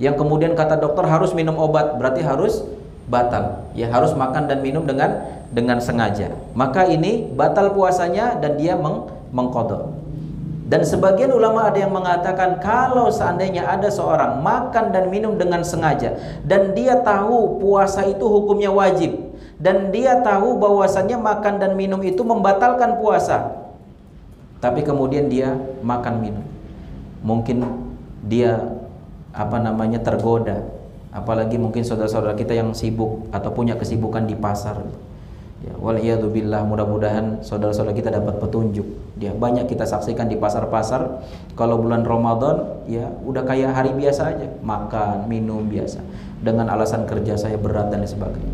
yang kemudian kata dokter harus minum obat, berarti harus batal, ya harus makan dan minum dengan sengaja. Maka ini batal puasanya dan dia mengqadha. Dan sebagian ulama ada yang mengatakan kalau seandainya ada seorang makan dan minum dengan sengaja dan dia tahu puasa itu hukumnya wajib dan dia tahu bahwasannya makan dan minum itu membatalkan puasa, tapi kemudian dia makan minum, mungkin dia tergoda, apalagi mungkin saudara-saudara kita yang sibuk atau punya kesibukan di pasar, ya, waliyadzubillah, mudah-mudahan saudara-saudara kita dapat petunjuk. Ya, banyak kita saksikan di pasar-pasar kalau bulan Ramadan ya udah kayak hari biasa aja, makan minum biasa dengan alasan kerja saya berat dan sebagainya.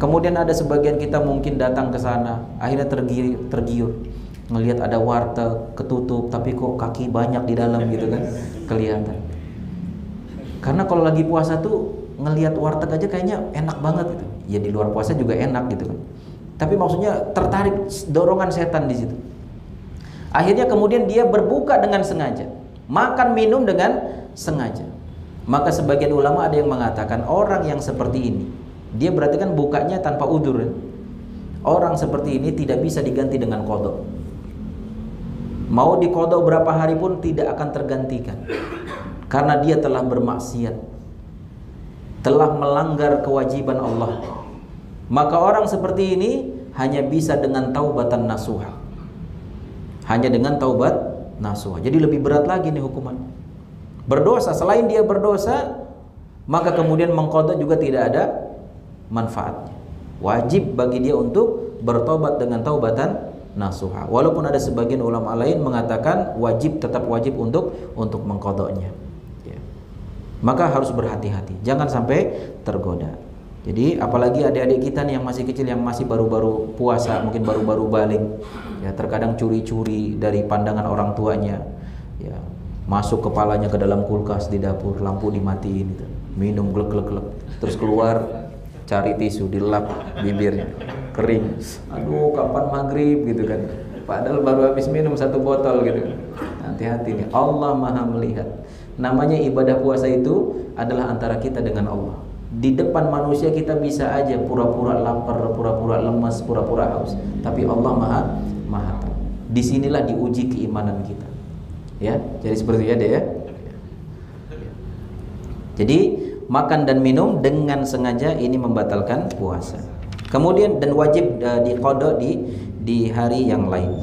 Kemudian ada sebagian kita mungkin datang ke sana akhirnya tergiur ngelihat ada warteg ketutup tapi kok kaki banyak di dalam gitu kan, kelihatan. Karena kalau lagi puasa tuh ngelihat warteg aja kayaknya enak banget gitu. Ya di luar puasa juga enak gitu kan. Tapi maksudnya tertarik, dorongan setan di situ. Akhirnya kemudian dia berbuka dengan sengaja, makan minum dengan sengaja. Maka sebagian ulama ada yang mengatakan orang yang seperti ini, dia berarti kan bukanya tanpa udzur. Ya? Orang seperti ini tidak bisa diganti dengan qadha. Mau diqadha berapa hari pun tidak akan tergantikan. Karena dia telah bermaksiat, telah melanggar kewajiban Allah. Maka orang seperti ini hanya bisa dengan taubatan nasuha. Hanya dengan taubat nasuha. Jadi lebih berat lagi nih hukuman. Berdosa, selain dia berdosa, maka kemudian mengqadha juga tidak ada manfaatnya. Wajib bagi dia untuk bertobat dengan taubatan nasuha. Walaupun ada sebagian ulama lain mengatakan wajib, tetap wajib untuk mengqadhanya. Maka harus berhati-hati, jangan sampai tergoda. Jadi apalagi adik-adik kita nih yang masih kecil, yang masih baru-baru puasa, mungkin baru-baru balik, ya terkadang curi-curi dari pandangan orang tuanya, ya masuk kepalanya ke dalam kulkas di dapur, lampu dimatiin, gitu. Minum glek-glek-glek, terus keluar cari tisu dilap bibirnya kering, aduh kapan maghrib gitu kan, padahal baru habis minum 1 botol gitu. Hati-hati nih, Allah Maha melihat. Namanya ibadah puasa itu adalah antara kita dengan Allah. Di depan manusia kita bisa aja pura-pura lapar, pura-pura lemas, pura-pura haus, tapi Allah Maha tahu. Disinilah diuji keimanan kita. Ya, jadi seperti itu ya. Jadi makan dan minum dengan sengaja ini membatalkan puasa. Kemudian dan wajib diqadha di hari yang lain.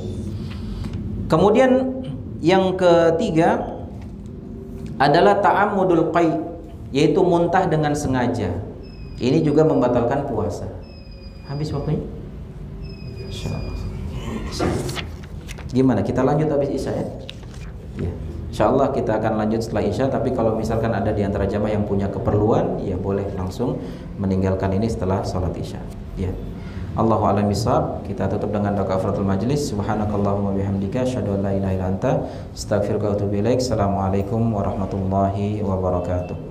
Kemudian yang ketiga adalah ta'ammudul qai, yaitu muntah dengan sengaja. Ini juga membatalkan puasa. Habis waktunya? Insyaallah. Gimana? Kita lanjut habis Isya ya? Ya. Insyaallah kita akan lanjut setelah Isya, tapi kalau misalkan ada di antara jamaah yang punya keperluan, ya boleh langsung meninggalkan ini setelah salat Isya. Ya. Allahu a'lam bishawab. Kita tutup dengan doa kafaratul majlis. Subhanakallahumma bihamdika asyhadu an la ilaha illa anta astaghfiruka wa atubu ilaik. Assalamualaikum warahmatullahi wabarakatuh.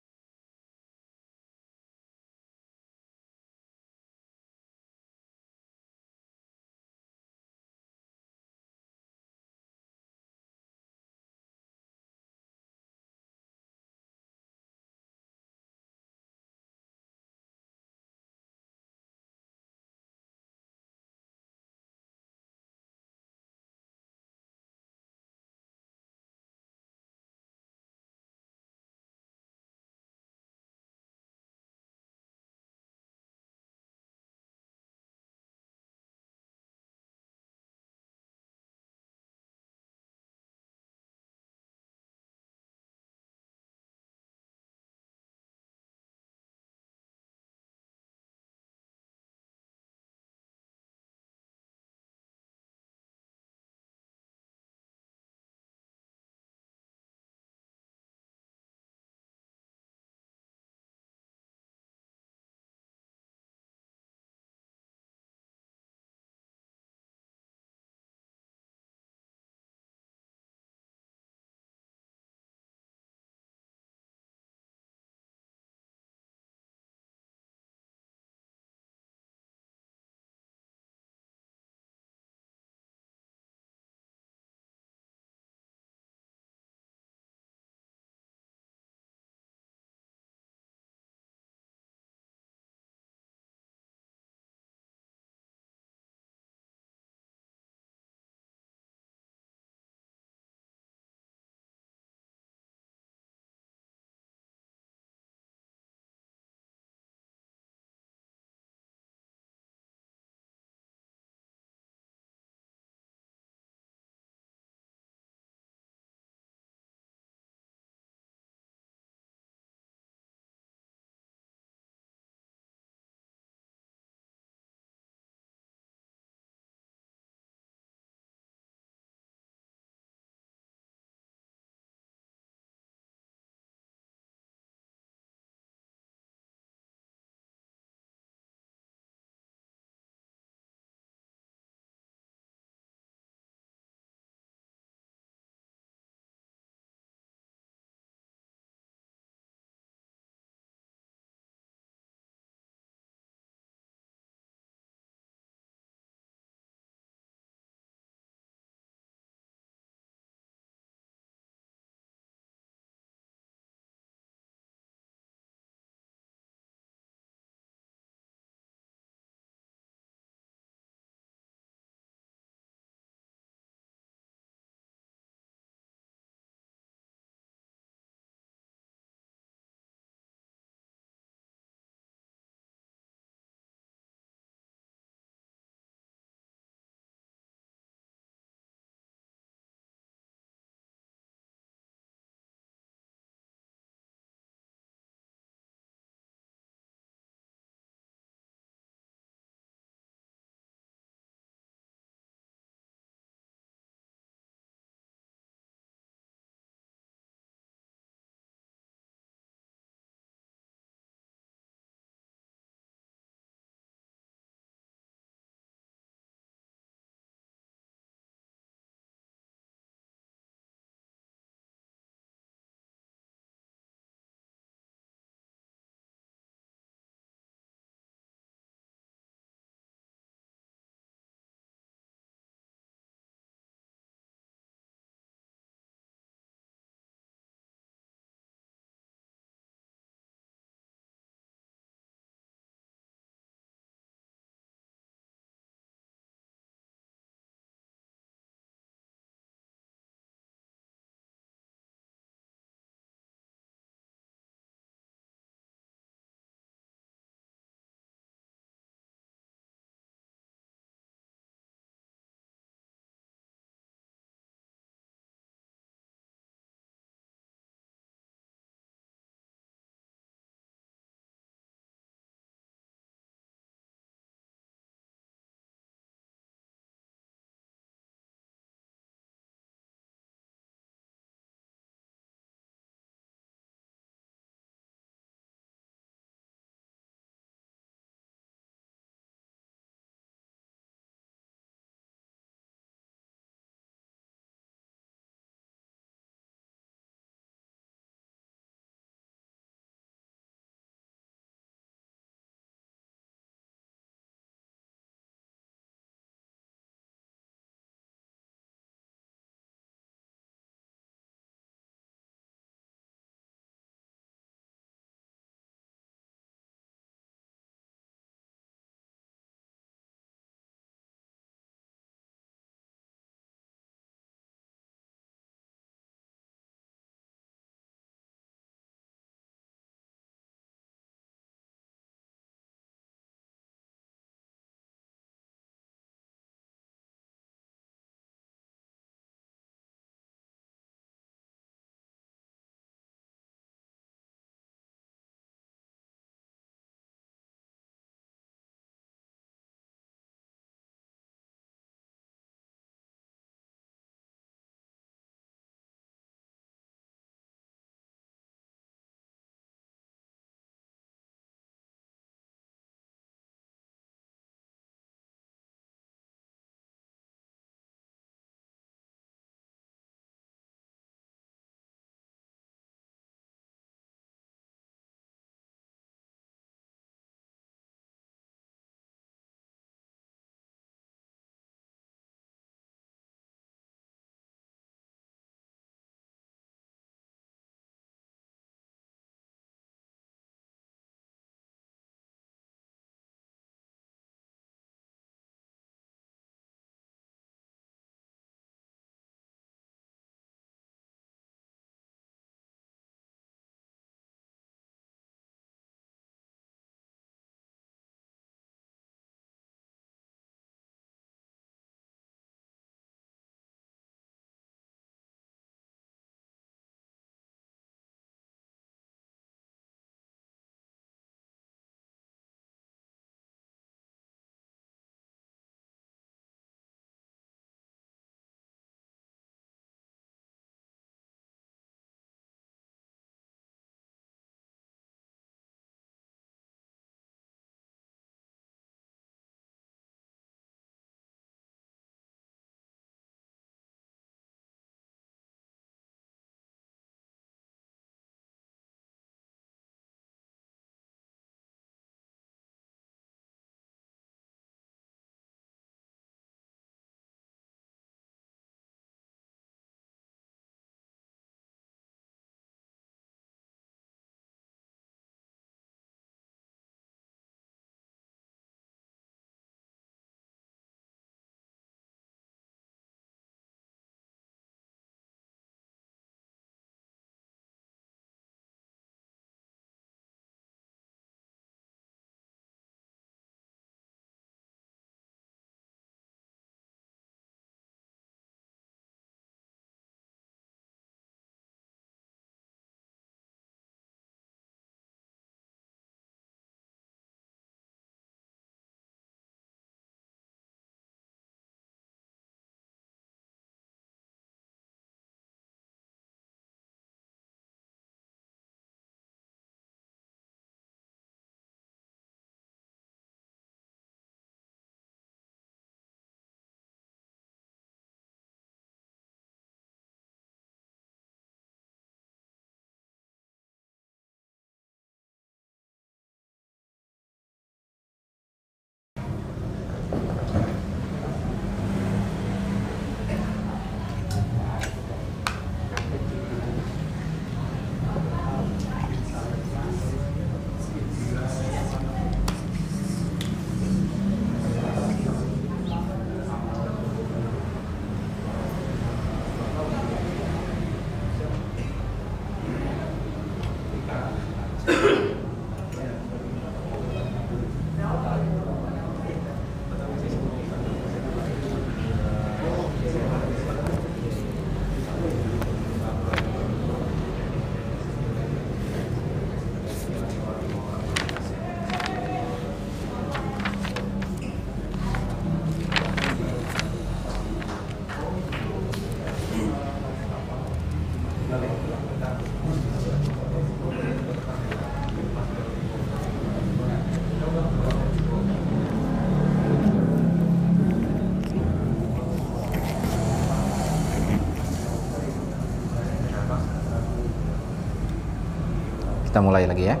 Kita mulai lagi ya.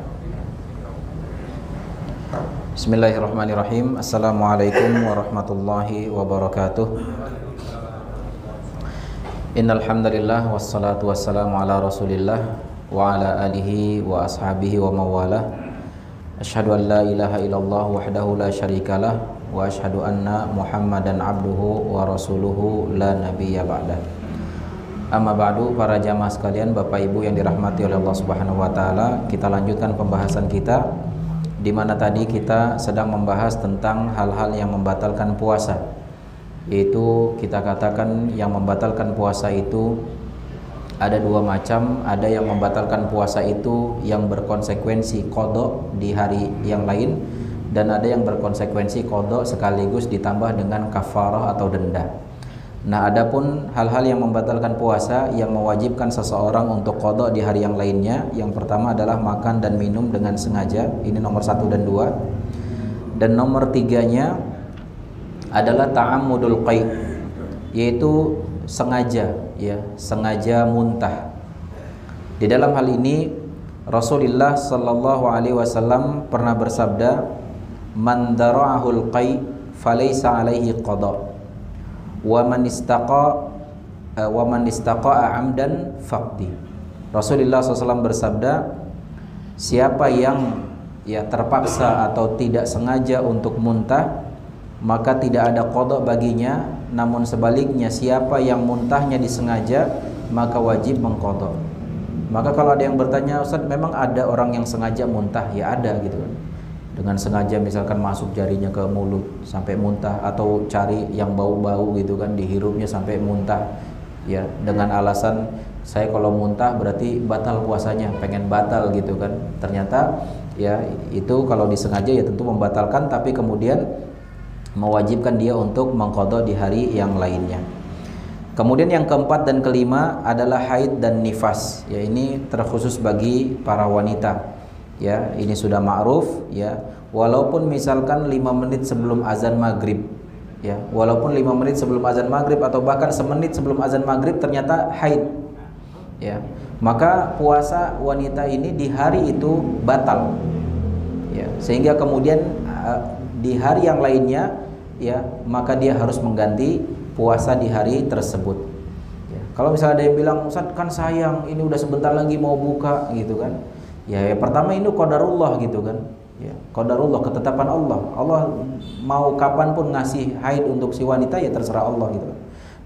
Bismillahirrahmanirrahim. Assalamualaikum warahmatullahi wabarakatuh. Innal hamdalillah wassalatu wassalamu ala Rasulillah wa ala alihi wa ashabihi wa mawalah. Asyhadu an la ilaha illallah wahdahu la syarikalah wa asyhadu anna Muhammadan abduhu wa rasuluhu la nabiyya ba'dah. Amma ba'du, para jamaah sekalian, Bapak Ibu yang dirahmati oleh Allah Subhanahu wa taala, kita lanjutkan pembahasan kita di mana tadi kita sedang membahas tentang hal-hal yang membatalkan puasa. Yaitu kita katakan yang membatalkan puasa itu ada dua macam. Ada yang membatalkan puasa itu yang berkonsekuensi qada di hari yang lain, dan ada yang berkonsekuensi qada sekaligus ditambah dengan kafarah atau denda. Nah, adapun hal-hal yang membatalkan puasa yang mewajibkan seseorang untuk qada di hari yang lainnya, yang pertama adalah makan dan minum dengan sengaja. Ini nomor 1 dan 2. Dan nomor 3-nya adalah ta'ammudul qai', yaitu sengaja, ya, sengaja muntah. Di dalam hal ini Rasulullah sallallahu alaihi wasallam pernah bersabda, "Man dara'ahul qai' falaysa alaihi qada. Wa man istaqa'a amdan faqdi." Rasulullah SAW bersabda, siapa yang terpaksa atau tidak sengaja untuk muntah, maka tidak ada qada baginya. Namun sebaliknya, siapa yang muntahnya disengaja, maka wajib mengqada. Maka kalau ada yang bertanya, Ustaz, memang ada orang yang sengaja muntah? Ya ada gitu kan. Dengan sengaja misalkan masuk jarinya ke mulut sampai muntah, atau cari yang bau-bau gitu kan, dihirupnya sampai muntah, ya, dengan alasan saya kalau muntah berarti batal puasanya, pengen batal gitu kan. Ternyata ya itu kalau disengaja ya tentu membatalkan, tapi kemudian mewajibkan dia untuk mengqadha di hari yang lainnya. Kemudian yang keempat dan kelima adalah haid dan nifas. Ya, ini terkhusus bagi para wanita. Ya, ini sudah ma'ruf, ya. Walaupun misalkan 5 menit sebelum azan maghrib, ya, walaupun 5 menit sebelum azan maghrib atau bahkan semenit sebelum azan maghrib ternyata haid, ya, maka puasa wanita ini di hari itu batal, ya, sehingga kemudian di hari yang lainnya, ya, maka dia harus mengganti puasa di hari tersebut. Ya, kalau misalnya ada yang bilang, Ustaz kan sayang, ini udah sebentar lagi mau buka gitu kan. Ya, pertama ini qadarullah gitu kan. Ya, qadarullah, ketetapan Allah. Allah mau kapanpun ngasih haid untuk si wanita, ya terserah Allah gitu.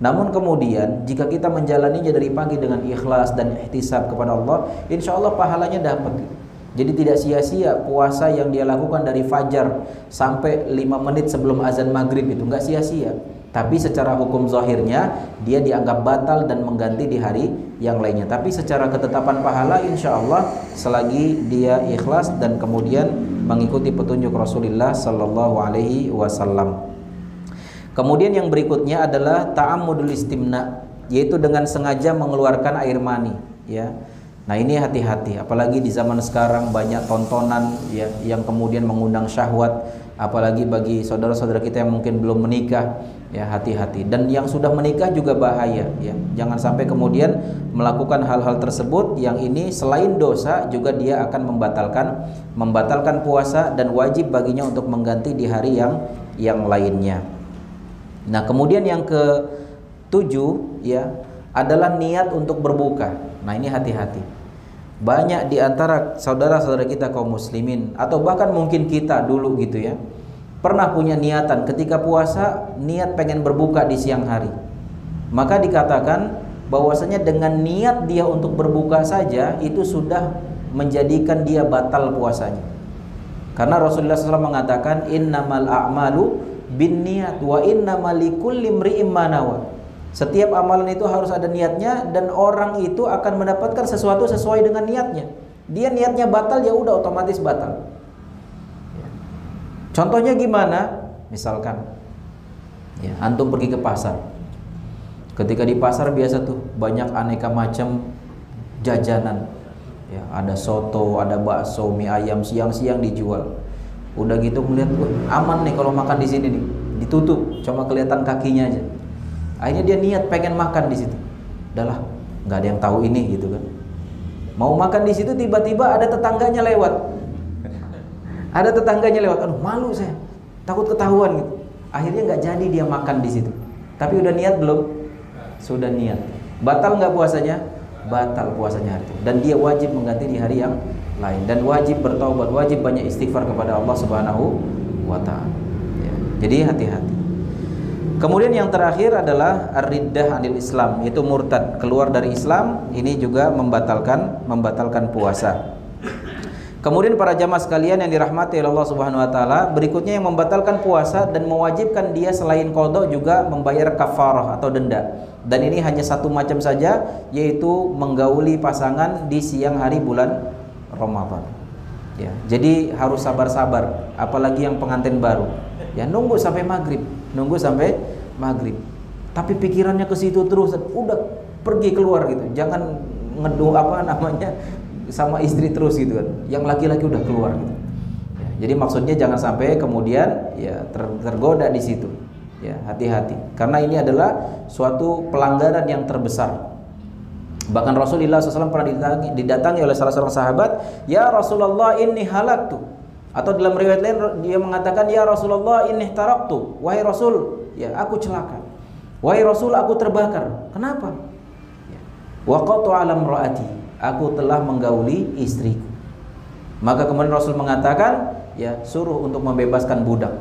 Namun kemudian jika kita menjalaninya dari pagi dengan ikhlas dan ihtisab kepada Allah, insya Allah pahalanya dapat. Jadi tidak sia-sia puasa yang dia lakukan dari fajar sampai 5 menit sebelum azan maghrib, itu enggak sia-sia. Tapi secara hukum zahirnya dia dianggap batal dan mengganti di hari yang lainnya. Tapi secara ketetapan pahala insya Allah selagi dia ikhlas dan kemudian mengikuti petunjuk Rasulullah sallallahu alaihi wasallam. Kemudian yang berikutnya adalah ta'ammudul istimna, yaitu dengan sengaja mengeluarkan air mani, ya. Nah, ini hati-hati, apalagi di zaman sekarang banyak tontonan, ya, yang kemudian mengundang syahwat, apalagi bagi saudara-saudara kita yang mungkin belum menikah, ya, hati-hati. Dan yang sudah menikah juga bahaya, ya. Jangan sampai kemudian melakukan hal-hal tersebut yang ini selain dosa juga dia akan membatalkan puasa dan wajib baginya untuk mengganti di hari yang lainnya. Nah, kemudian yang ke-7, ya, adalah niat untuk berbuka. Nah, ini hati-hati. Banyak di antara saudara-saudara kita kaum muslimin, atau bahkan mungkin kita dulu gitu ya, pernah punya niatan ketika puasa, niat pengen berbuka di siang hari. Maka dikatakan bahwasanya dengan niat dia untuk berbuka saja itu sudah menjadikan dia batal puasanya. Karena Rasulullah SAW mengatakan, innamal a'malu binniyat wa innamal likulli imri'in ma nawa. Setiap amalan itu harus ada niatnya, dan orang itu akan mendapatkan sesuatu sesuai dengan niatnya. Dia niatnya batal, ya udah otomatis batal. Contohnya gimana? Misalkan, ya, antum pergi ke pasar. Ketika di pasar biasa tuh banyak aneka macam jajanan. Ya, ada soto, ada bakso, mie ayam, siang-siang dijual. Udah gitu melihat, aman nih kalau makan di sini nih, ditutup, cuma kelihatan kakinya aja. Akhirnya dia niat pengen makan di situ. Udahlah, nggak ada yang tahu ini gitu kan. Mau makan di situ tiba-tiba ada tetangganya lewat. Ada tetangganya lewat. Aduh, malu saya. Takut ketahuan gitu. Akhirnya nggak jadi dia makan di situ. Tapi udah niat belum? Sudah niat. Batal nggak puasanya? Batal puasanya hari itu. Dan dia wajib mengganti di hari yang lain. Dan wajib bertaubat, wajib banyak istighfar kepada Allah Subhanahu wa Ta'ala. Ya. Jadi hati-hati. Kemudian yang terakhir adalah ar-riddah anil Islam, yaitu murtad, keluar dari Islam. Ini juga membatalkan puasa. Kemudian para jamaah sekalian yang dirahmati oleh Allah Subhanahu wa Ta'ala, berikutnya yang membatalkan puasa dan mewajibkan dia selain qada juga membayar kafarah atau denda. Dan ini hanya satu macam saja, yaitu menggauli pasangan di siang hari bulan Ramadan. Ya, jadi harus sabar-sabar, apalagi yang pengantin baru. Ya, nunggu sampai maghrib. Tapi pikirannya ke situ terus, udah pergi keluar gitu. Jangan ngeduh sama istri terus gitu kan. Yang laki-laki udah keluar gitu. Ya, jadi maksudnya jangan sampai kemudian ya tergoda di situ. Ya, hati-hati. Karena ini adalah suatu pelanggaran yang terbesar. Bahkan Rasulullah SAW pernah didatangi oleh salah seorang sahabat, "Ya Rasulullah, inni halaktu." Atau dalam riwayat lain dia mengatakan, "Ya Rasulullah, inni taraktu." Wahai Rasul, ya aku celaka. Wahai Rasul, aku terbakar. Kenapa? Ya. Waqatu alam raati. Aku telah menggauli istriku. Maka kemudian Rasul mengatakan, ya suruh untuk membebaskan budak.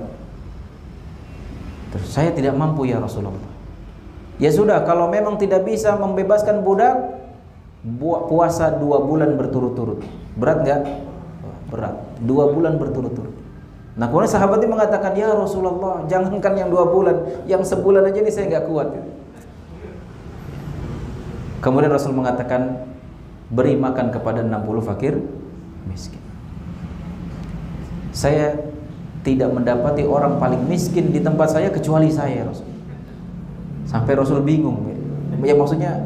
Terus saya tidak mampu ya Rasulullah. Ya sudah, kalau memang tidak bisa membebaskan budak, puasa 2 bulan berturut-turut. Berat nggak? Berat. 2 bulan berturut-turut. Nah kemudian sahabat ini mengatakan, ya Rasulullah, jangankan yang 2 bulan, yang sebulan aja ini saya nggak kuat. Kemudian Rasul mengatakan, beri makan kepada 60 fakir miskin. Saya tidak mendapati orang paling miskin di tempat saya kecuali saya, Rasul. Sampai Rasul bingung. Ya maksudnya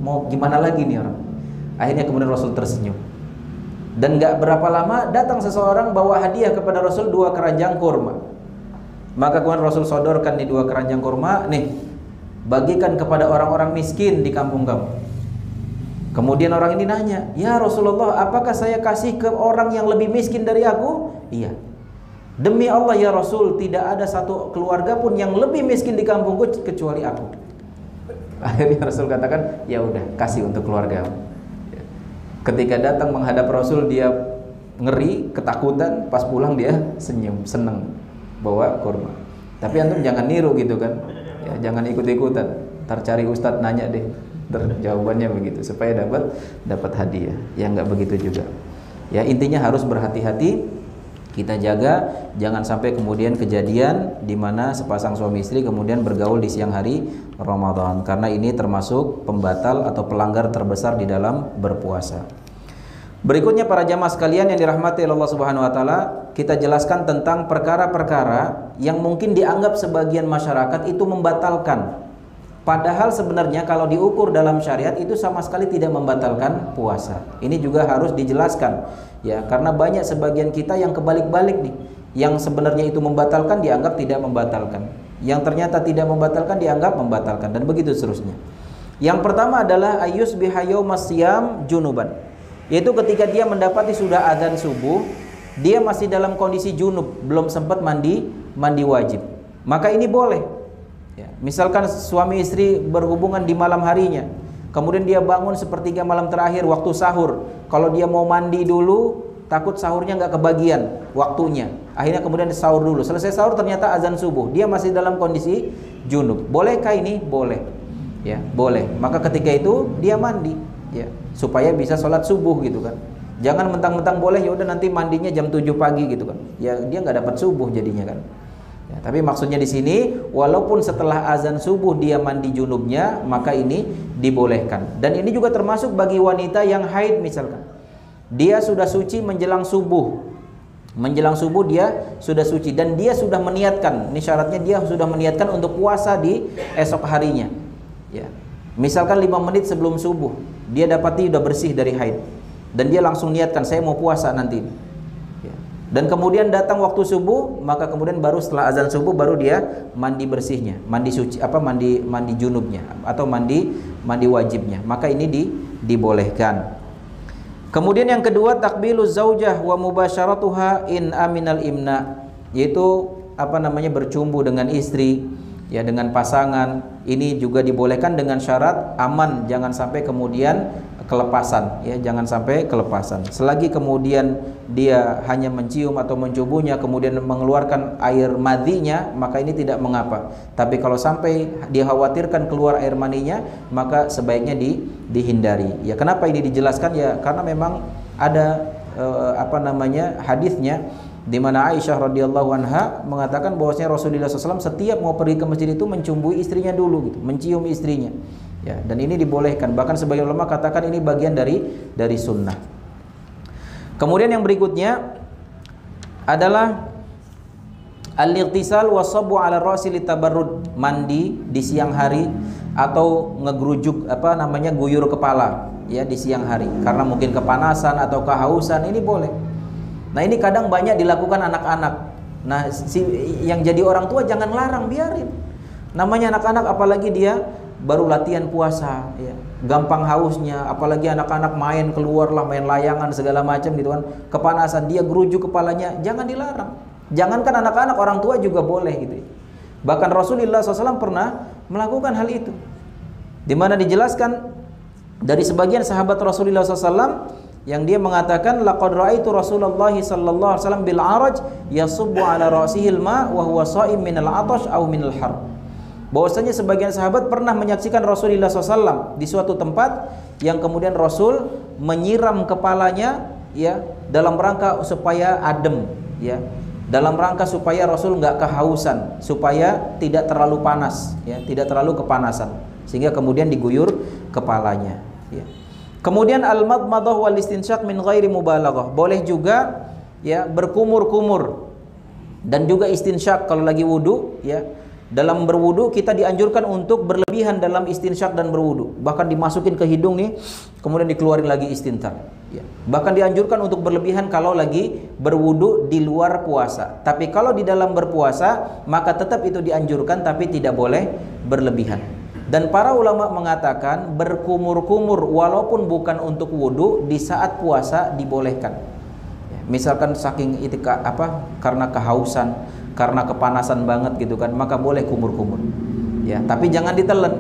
mau gimana lagi nih orang. Akhirnya kemudian Rasul tersenyum. Dan gak berapa lama datang seseorang bawa hadiah kepada Rasul 2 keranjang kurma. Maka kemudian Rasul sodorkan di 2 keranjang kurma, nih bagikan kepada orang-orang miskin di kampung kamu. Kemudian orang ini nanya, ya Rasulullah, apakah saya kasih ke orang yang lebih miskin dari aku? Iya. Demi Allah ya Rasul, tidak ada satu keluarga pun yang lebih miskin di kampungku kecuali aku. Akhirnya Rasul katakan, ya udah kasih untuk keluarga. Ketika datang menghadap Rasul, dia ngeri, ketakutan. Pas pulang dia senyum, senang bawa kurma. Tapi antum jangan niru gitu kan, ya, jangan ikut-ikutan. Ntar cari ustadz nanya deh, jawabannya begitu supaya dapat hadiah. Ya nggak begitu juga. Ya intinya harus berhati-hati. Kita jaga jangan sampai kemudian kejadian di mana sepasang suami istri kemudian bergaul di siang hari Ramadan, karena ini termasuk pembatal atau pelanggar terbesar di dalam berpuasa. Berikutnya para jamaah sekalian yang dirahmati Allah Subhanahu wa Ta'ala, kita jelaskan tentang perkara-perkara yang mungkin dianggap sebagian masyarakat itu membatalkan. Padahal sebenarnya kalau diukur dalam syariat itu sama sekali tidak membatalkan puasa. Ini juga harus dijelaskan, ya, karena banyak sebagian kita yang kebalik-balik nih. Yang sebenarnya itu membatalkan dianggap tidak membatalkan. Yang ternyata tidak membatalkan dianggap membatalkan, dan begitu seterusnya. Yang pertama adalah ayus bihayaumas siyam junuban. Yaitu ketika dia mendapati sudah azan subuh, dia masih dalam kondisi junub, belum sempat mandi wajib. Maka ini boleh. Ya, misalkan suami istri berhubungan di malam harinya, kemudian dia bangun sepertiga malam terakhir waktu sahur. Kalau dia mau mandi dulu, takut sahurnya nggak kebagian waktunya. Akhirnya kemudian sahur dulu. Selesai sahur ternyata azan subuh. Dia masih dalam kondisi junub. Bolehkah ini? Boleh. Ya, boleh. Maka ketika itu dia mandi, ya, supaya bisa sholat subuh gitu kan. Jangan mentang-mentang boleh, ya udah nanti mandinya jam 7 pagi gitu kan. Ya dia nggak dapat subuh jadinya kan. Ya, tapi maksudnya di sini walaupun setelah azan subuh dia mandi junubnya, maka ini dibolehkan. Dan ini juga termasuk bagi wanita yang haid misalkan. Dia sudah suci menjelang subuh. Menjelang subuh dia sudah suci dan dia sudah meniatkan. Ini syaratnya dia sudah meniatkan untuk puasa di esok harinya. Ya. Misalkan 5 menit sebelum subuh, dia dapati sudah bersih dari haid. Dan dia langsung niatkan saya mau puasa nanti. Dan kemudian datang waktu subuh, maka kemudian baru setelah azan subuh baru dia mandi bersihnya, mandi suci mandi junubnya atau mandi wajibnya. Maka ini dibolehkan. Kemudian yang kedua, takbiluz zaujah wa mubasyaratuha in aminal imna, yaitu bercumbu dengan istri, ya, dengan pasangan. Ini juga dibolehkan dengan syarat aman, jangan sampai kemudian kelepasan, ya, jangan sampai kelepasan. Selagi kemudian dia hanya mencium atau mencubunya kemudian mengeluarkan air madhinya, maka ini tidak mengapa. Tapi kalau sampai dikhawatirkan keluar air maninya, maka sebaiknya dihindari. Ya, kenapa ini dijelaskan? Ya, karena memang ada hadisnya di mana Aisyah radhiyallahu anha mengatakan bahwasanya Rasulullah SAW setiap mau pergi ke masjid itu mencumbui istrinya dulu, gitu, mencium istrinya. Ya, dan ini dibolehkan. Bahkan sebagian ulama katakan ini bagian dari sunnah. Kemudian yang berikutnya adalah al-ightisal wasabu ala ra'si litabarrud, mandi di siang hari atau ngegerujuk guyur kepala, ya, di siang hari karena mungkin kepanasan atau kehausan, ini boleh. Nah, ini kadang banyak dilakukan anak-anak. Nah, yang jadi orang tua jangan larang, biarin. Namanya anak-anak, apalagi dia baru latihan puasa, ya, gampang hausnya, apalagi anak-anak main keluar lah, main layangan segala macam gitu kan, kepanasan, dia gerujuk kepalanya, jangan dilarang. Jangankan anak-anak, orang tua juga boleh gitu. Bahkan Rasulullah SAW pernah melakukan hal itu, di mana dijelaskan dari sebagian sahabat Rasulullah SAW yang dia mengatakan, laqad ra'aitu Rasulullah sallallahu alaihi wasallam bil araj yasubbu ala ra'sihi al-ma wa huwa sha'im min al-'atash aw min al-har. Bahwasanya sebagian sahabat pernah menyaksikan Rasulullah SAW di suatu tempat yang kemudian Rasul menyiram kepalanya, ya, dalam rangka supaya adem, ya, dalam rangka supaya Rasul nggak kehausan, supaya tidak terlalu panas, ya, tidak terlalu kepanasan, sehingga kemudian diguyur kepalanya, ya. Kemudian al-madmadah wal istinsyaq min ghairi mubalaghah, boleh juga, ya, berkumur-kumur dan juga istinsyaq kalau lagi wudu, ya. Dalam berwudu kita dianjurkan untuk berlebihan dalam istinsyak dan berwudu. Bahkan dimasukin ke hidung nih, kemudian dikeluarin lagi istinthar. Ya. Bahkan dianjurkan untuk berlebihan kalau lagi berwudu di luar puasa. Tapi kalau di dalam berpuasa, maka tetap itu dianjurkan, tapi tidak boleh berlebihan. Dan para ulama mengatakan berkumur-kumur walaupun bukan untuk wudu di saat puasa dibolehkan. Ya. Misalkan saking karena kehausan, karena kepanasan banget gitu kan, maka boleh kumur-kumur, ya, tapi jangan ditelan,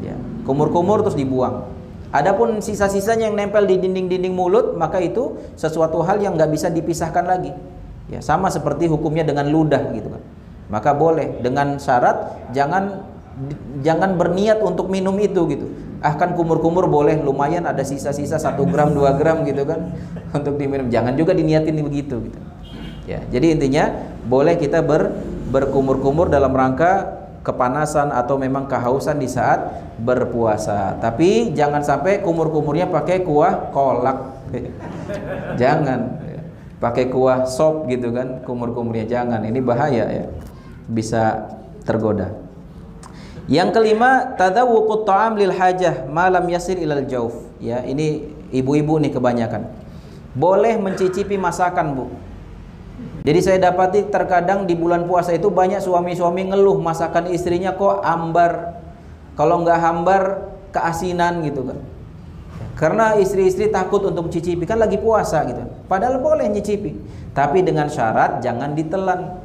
ya, kumur-kumur terus dibuang. Adapun sisa-sisanya yang nempel di dinding-dinding mulut, maka itu sesuatu hal yang nggak bisa dipisahkan lagi, ya, sama seperti hukumnya dengan ludah gitu kan, maka boleh dengan syarat jangan berniat untuk minum itu gitu. Kan kumur-kumur boleh, lumayan ada sisa-sisa 1 gram 2 gram gitu kan untuk diminum, jangan juga diniatin begitu gitu. Ya, jadi intinya boleh kita berkumur-kumur dalam rangka kepanasan atau memang kehausan di saat berpuasa. Tapi jangan sampai kumur-kumurnya pakai kuah kolak. Jangan. Pakai kuah sop gitu kan, kumur-kumurnya jangan. Ini bahaya, ya. Bisa tergoda. Yang kelima, tadawwuqut ta'am lil hajah ma lam yasir ilal jauf. Ya, ini ibu-ibu nih kebanyakan. Boleh mencicipi masakan, Bu. Jadi saya dapati terkadang di bulan puasa itu banyak suami-suami ngeluh masakan istrinya kok ambar, kalau nggak hambar keasinan gitu kan. Karena istri-istri takut untuk mencicipi, kan lagi puasa gitu. Padahal boleh nyicipi, tapi dengan syarat jangan ditelan.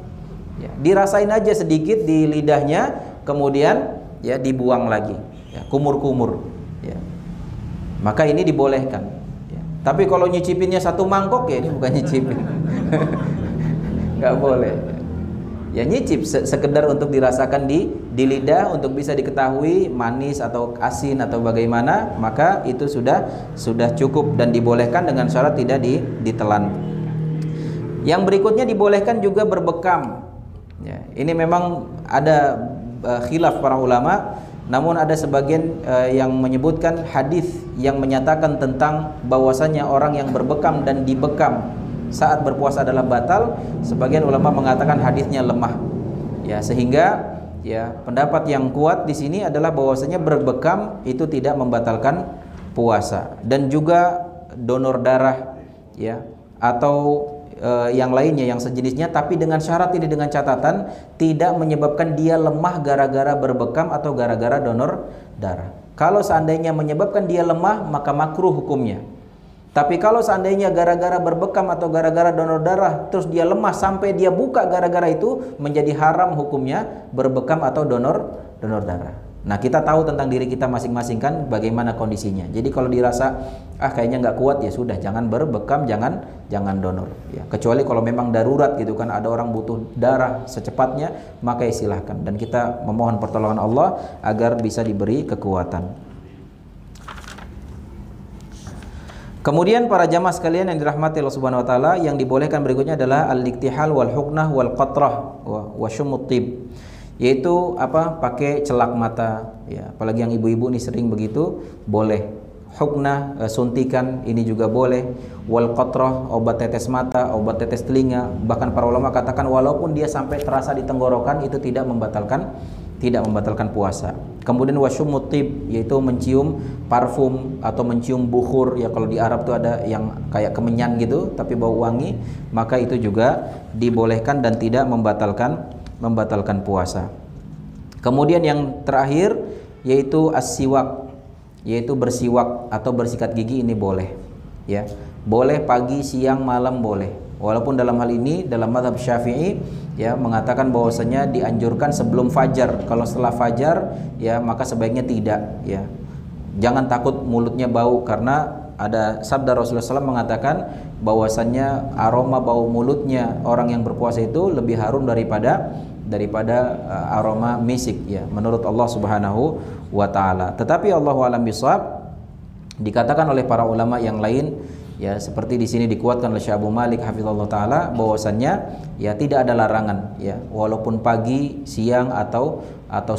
Ya, dirasain aja sedikit di lidahnya, kemudian ya dibuang lagi, ya, kumur-kumur. Ya. Maka ini dibolehkan. Ya. Tapi kalau nyicipinnya 1 mangkok, ya ini bukan nyicipin. Nggak boleh, ya, nyicip sekedar untuk dirasakan di lidah, untuk bisa diketahui manis atau asin atau bagaimana, maka itu sudah cukup dan dibolehkan dengan syarat tidak ditelan. Yang berikutnya dibolehkan juga berbekam, ya, ini memang ada khilaf para ulama, namun ada sebagian yang menyebutkan hadis yang menyatakan tentang bahwasanya orang yang berbekam dan dibekam saat berpuasa adalah batal. Sebagian ulama mengatakan hadisnya lemah, ya, sehingga ya pendapat yang kuat di sini adalah bahwasanya berbekam itu tidak membatalkan puasa. Dan juga donor darah, ya, atau yang lainnya yang sejenisnya, tapi dengan syarat ini, dengan catatan tidak menyebabkan dia lemah gara-gara berbekam atau gara-gara donor darah. Kalau seandainya menyebabkan dia lemah, maka makruh hukumnya. Tapi kalau seandainya gara-gara berbekam atau gara-gara donor darah terus dia lemah sampai dia buka gara-gara itu, menjadi haram hukumnya berbekam atau donor darah. Nah, kita tahu tentang diri kita masing-masing kan bagaimana kondisinya. Jadi kalau dirasa kayaknya nggak kuat, ya sudah, jangan berbekam, jangan donor ya. Kecuali kalau memang darurat gitu kan, ada orang butuh darah secepatnya, maka ya silahkan, dan kita memohon pertolongan Allah agar bisa diberi kekuatan. Kemudian para jamaah sekalian yang dirahmati Allah Subhanahu wa taala, yang dibolehkan berikutnya adalah al-iktihal wal huknah wal qatrah wa syumut tib. Yaitu pakai celak mata ya, apalagi yang ibu-ibu nih sering begitu, boleh. Huknah, suntikan, ini juga boleh. Wal qatrah, obat tetes mata, obat tetes telinga. Bahkan para ulama katakan walaupun dia sampai terasa di tenggorokan, itu tidak membatalkan puasa. Kemudian wasyumut tib, yaitu mencium parfum atau mencium bukhur ya, kalau di Arab tuh ada yang kayak kemenyan gitu tapi bau wangi, maka itu juga dibolehkan dan tidak membatalkan puasa. Kemudian yang terakhir yaitu as-siwak, yaitu bersiwak atau bersikat gigi, ini boleh ya. Boleh pagi, siang, malam boleh. Walaupun dalam hal ini dalam mazhab Syafi'i ya mengatakan bahwasanya dianjurkan sebelum fajar. Kalau setelah fajar ya maka sebaiknya tidak ya. Jangan takut mulutnya bau, karena ada sabda Rasulullah SAW mengatakan bahwasannya aroma bau mulutnya orang yang berpuasa itu lebih harum daripada aroma misik ya, menurut Allah Subhanahu wa taala. Tetapi Allahu a'lam bishawab, dikatakan oleh para ulama yang lain ya, seperti di sini dikuatkan oleh Syekh Abu Malik hafizallahu taala, bahwasannya ya tidak ada larangan ya, walaupun pagi, siang atau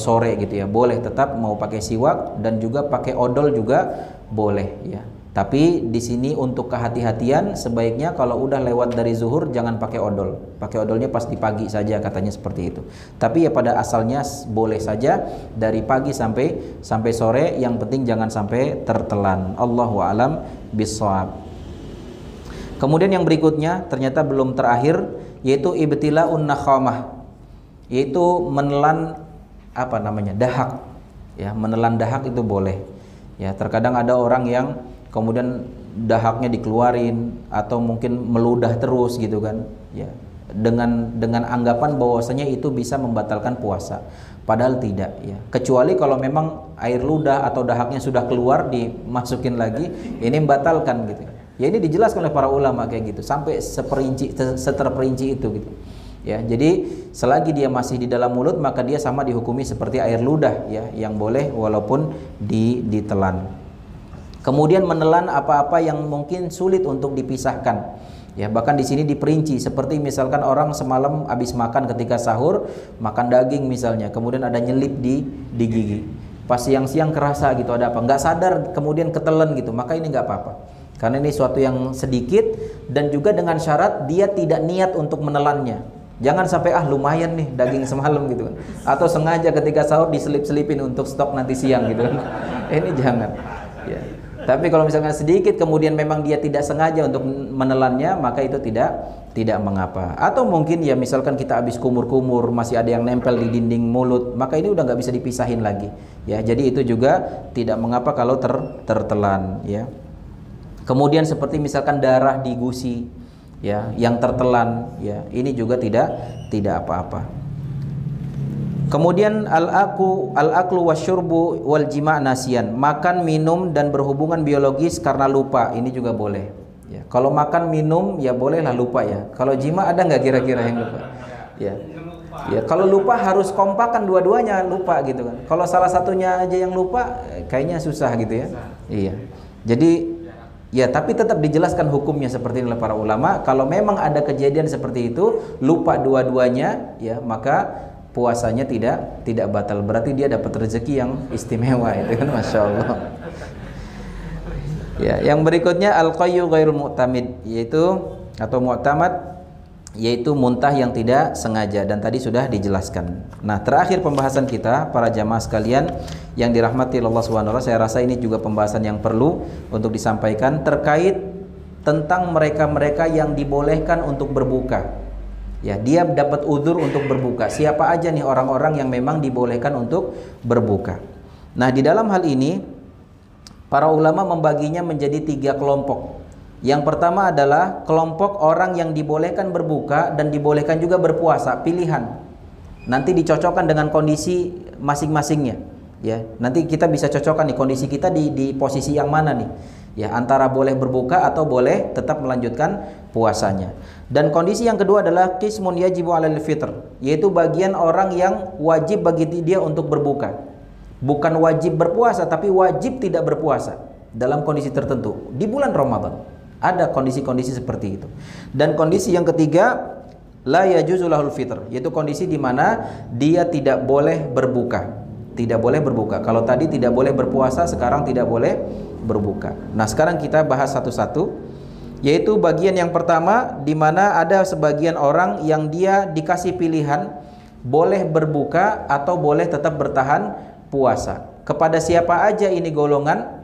sore gitu ya, boleh tetap mau pakai siwak, dan juga pakai odol juga boleh ya. Tapi di sini untuk kehati-hatian, sebaiknya kalau udah lewat dari zuhur jangan pakai odol. Pakai odolnya pas di pagi saja, katanya seperti itu. Tapi ya pada asalnya boleh saja dari pagi sampai sore, yang penting jangan sampai tertelan. Allahu a'lam bishawab. Kemudian yang berikutnya ternyata belum terakhir, yaitu ibtila'un nakhamah, yaitu menelan dahak ya. Menelan dahak itu boleh ya. Terkadang ada orang yang kemudian dahaknya dikeluarin atau mungkin meludah terus gitu kan ya, dengan anggapan bahwasanya itu bisa membatalkan puasa, padahal tidak ya. Kecuali kalau memang air ludah atau dahaknya sudah keluar, dimasukin lagi, ini membatalkan gitu ya. Ini dijelaskan oleh para ulama kayak gitu, sampai seterperinci itu gitu ya. Jadi selagi dia masih di dalam mulut, maka dia sama dihukumi seperti air ludah ya, yang boleh walaupun ditelan. Kemudian menelan apa-apa yang mungkin sulit untuk dipisahkan ya, bahkan di sini diperinci, seperti misalkan orang semalam habis makan ketika sahur, makan daging misalnya, kemudian ada nyelip di gigi, pas siang-siang kerasa gitu ada apa, nggak sadar kemudian ketelan gitu, maka ini nggak apa-apa, karena ini suatu yang sedikit, dan juga dengan syarat dia tidak niat untuk menelannya. Jangan sampai lumayan nih daging semalam gitu kan, atau sengaja ketika sahur diselip-selipin untuk stok nanti siang gitu kan. Ini jangan ya. Tapi kalau misalnya sedikit kemudian memang dia tidak sengaja untuk menelannya, maka itu tidak mengapa. Atau mungkin ya misalkan kita habis kumur-kumur, masih ada yang nempel di dinding mulut, maka ini udah nggak bisa dipisahin lagi ya. Jadi itu juga tidak mengapa kalau tertelan ya. Kemudian seperti misalkan darah di gusi ya, yang tertelan ya, ini juga tidak apa-apa. Kemudian al-aklu wasyurbu wal jima' nasian, makan, minum dan berhubungan biologis karena lupa, ini juga boleh ya. Kalau makan minum ya bolehlah lupa ya. Kalau jima' ada nggak kira-kira yang lupa ya? Ya kalau lupa harus kompakan dua-duanya lupa gitu kan. Kalau salah satunya aja yang lupa kayaknya susah gitu ya. Iya. Jadi ya, tapi tetap dijelaskan hukumnya seperti ini oleh para ulama. Kalau memang ada kejadian seperti itu, lupa dua-duanya ya, maka puasanya tidak batal. Berarti dia dapat rezeki yang istimewa itu kan, masya Allah. Ya, yang berikutnya al-qayyu ghairul mu'tamid, yaitu atau mu'tamad, yaitu muntah yang tidak sengaja, dan tadi sudah dijelaskan. Nah, terakhir pembahasan kita para jamaah sekalian yang dirahmati Allah Subhanahu wa taala, saya rasa ini juga pembahasan yang perlu untuk disampaikan terkait tentang mereka-mereka yang dibolehkan untuk berbuka. Ya, dia dapat uzur untuk berbuka. Siapa aja nih orang-orang yang memang dibolehkan untuk berbuka? Nah, di dalam hal ini para ulama membaginya menjadi 3 kelompok. Yang pertama adalah kelompok orang yang dibolehkan berbuka dan dibolehkan juga berpuasa, pilihan. Nanti dicocokkan dengan kondisi masing-masingnya, ya. Nanti kita bisa cocokkan nih kondisi kita di posisi yang mana nih, ya, antara boleh berbuka atau boleh tetap melanjutkan puasanya. Dan kondisi yang kedua adalah qismun yajibu 'alal fitr, yaitu bagian orang yang wajib bagi dia untuk berbuka. Bukan wajib berpuasa, tapi wajib tidak berpuasa dalam kondisi tertentu di bulan Ramadan. Ada kondisi-kondisi seperti itu. Dan kondisi yang ketiga, la yajuzu lahul fitr, yaitu kondisi di mana dia tidak boleh berbuka. Tidak boleh berbuka. Kalau tadi tidak boleh berpuasa, sekarang tidak boleh berbuka. Nah, sekarang kita bahas satu-satu, yaitu bagian yang pertama di mana ada sebagian orang yang dia dikasih pilihan boleh berbuka atau boleh tetap bertahan puasa. Kepada siapa aja ini golongan?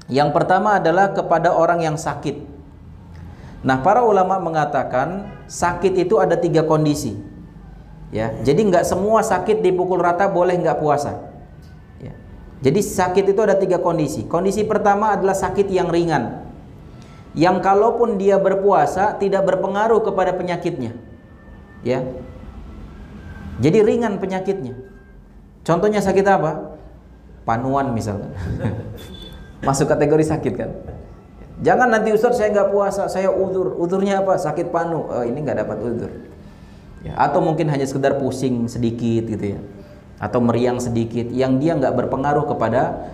Yang pertama adalah kepada orang yang sakit. Nah, para ulama mengatakan sakit itu ada 3 kondisi, ya. Jadi nggak semua sakit dipukul rata boleh nggak puasa, ya. Jadi sakit itu ada 3 kondisi. Kondisi pertama adalah sakit yang ringan, yang kalaupun dia berpuasa tidak berpengaruh kepada penyakitnya, ya. Jadi ringan penyakitnya. Contohnya sakit apa? Panuan misalnya. Masuk kategori sakit kan? Jangan nanti Ustaz saya nggak puasa, saya uzur. Uzurnya apa? Sakit panu. Oh, ini nggak dapat uzur. Ya, atau mungkin hanya sekedar pusing sedikit gitu ya. Atau meriang sedikit yang dia nggak berpengaruh kepada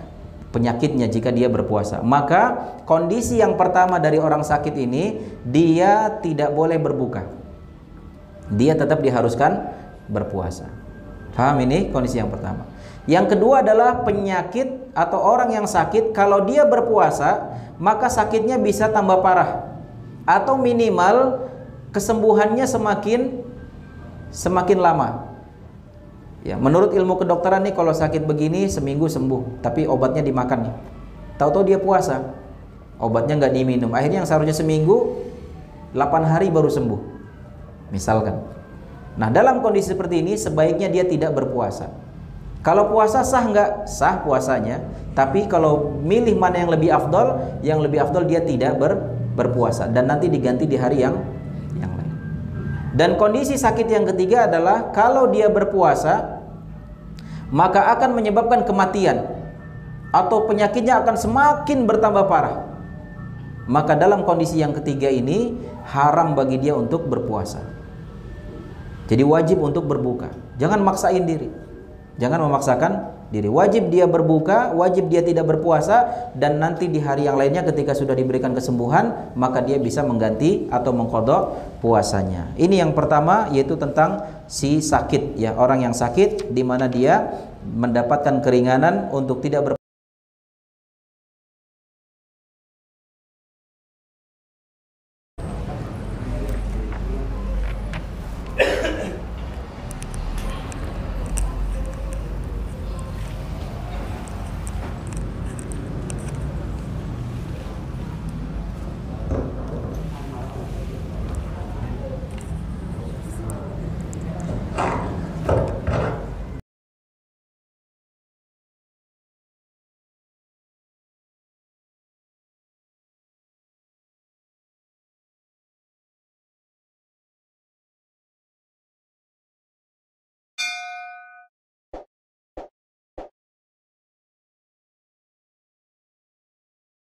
penyakitnya jika dia berpuasa. Maka kondisi yang pertama dari orang sakit ini, dia tidak boleh berbuka. Dia tetap diharuskan berpuasa. Paham ini kondisi yang pertama. Yang kedua adalah penyakit atau orang yang sakit, kalau dia berpuasa maka sakitnya bisa tambah parah atau minimal kesembuhannya semakin lama. Ya, menurut ilmu kedokteran nih kalau sakit begini seminggu sembuh, tapi obatnya dimakan nih. Tahu-tahu dia puasa, obatnya nggak diminum. Akhirnya yang seharusnya seminggu 8 hari baru sembuh. Misalkan. Nah, dalam kondisi seperti ini sebaiknya dia tidak berpuasa. Kalau puasa sah nggak? Sah puasanya. Tapi kalau milih mana yang lebih afdol dia tidak berpuasa dan nanti diganti di hari yang lain. Dan kondisi sakit yang ketiga adalah kalau dia berpuasa maka akan menyebabkan kematian atau penyakitnya akan semakin bertambah parah. Maka dalam kondisi yang ketiga ini haram bagi dia untuk berpuasa. Jadi wajib untuk berbuka. Jangan maksain diri. Jangan memaksakan diri. Wajib dia berbuka, wajib dia tidak berpuasa, dan nanti di hari yang lainnya ketika sudah diberikan kesembuhan, maka dia bisa mengganti atau mengqadha puasanya. Ini yang pertama, yaitu tentang si sakit, ya, orang yang sakit di mana dia mendapatkan keringanan untuk tidak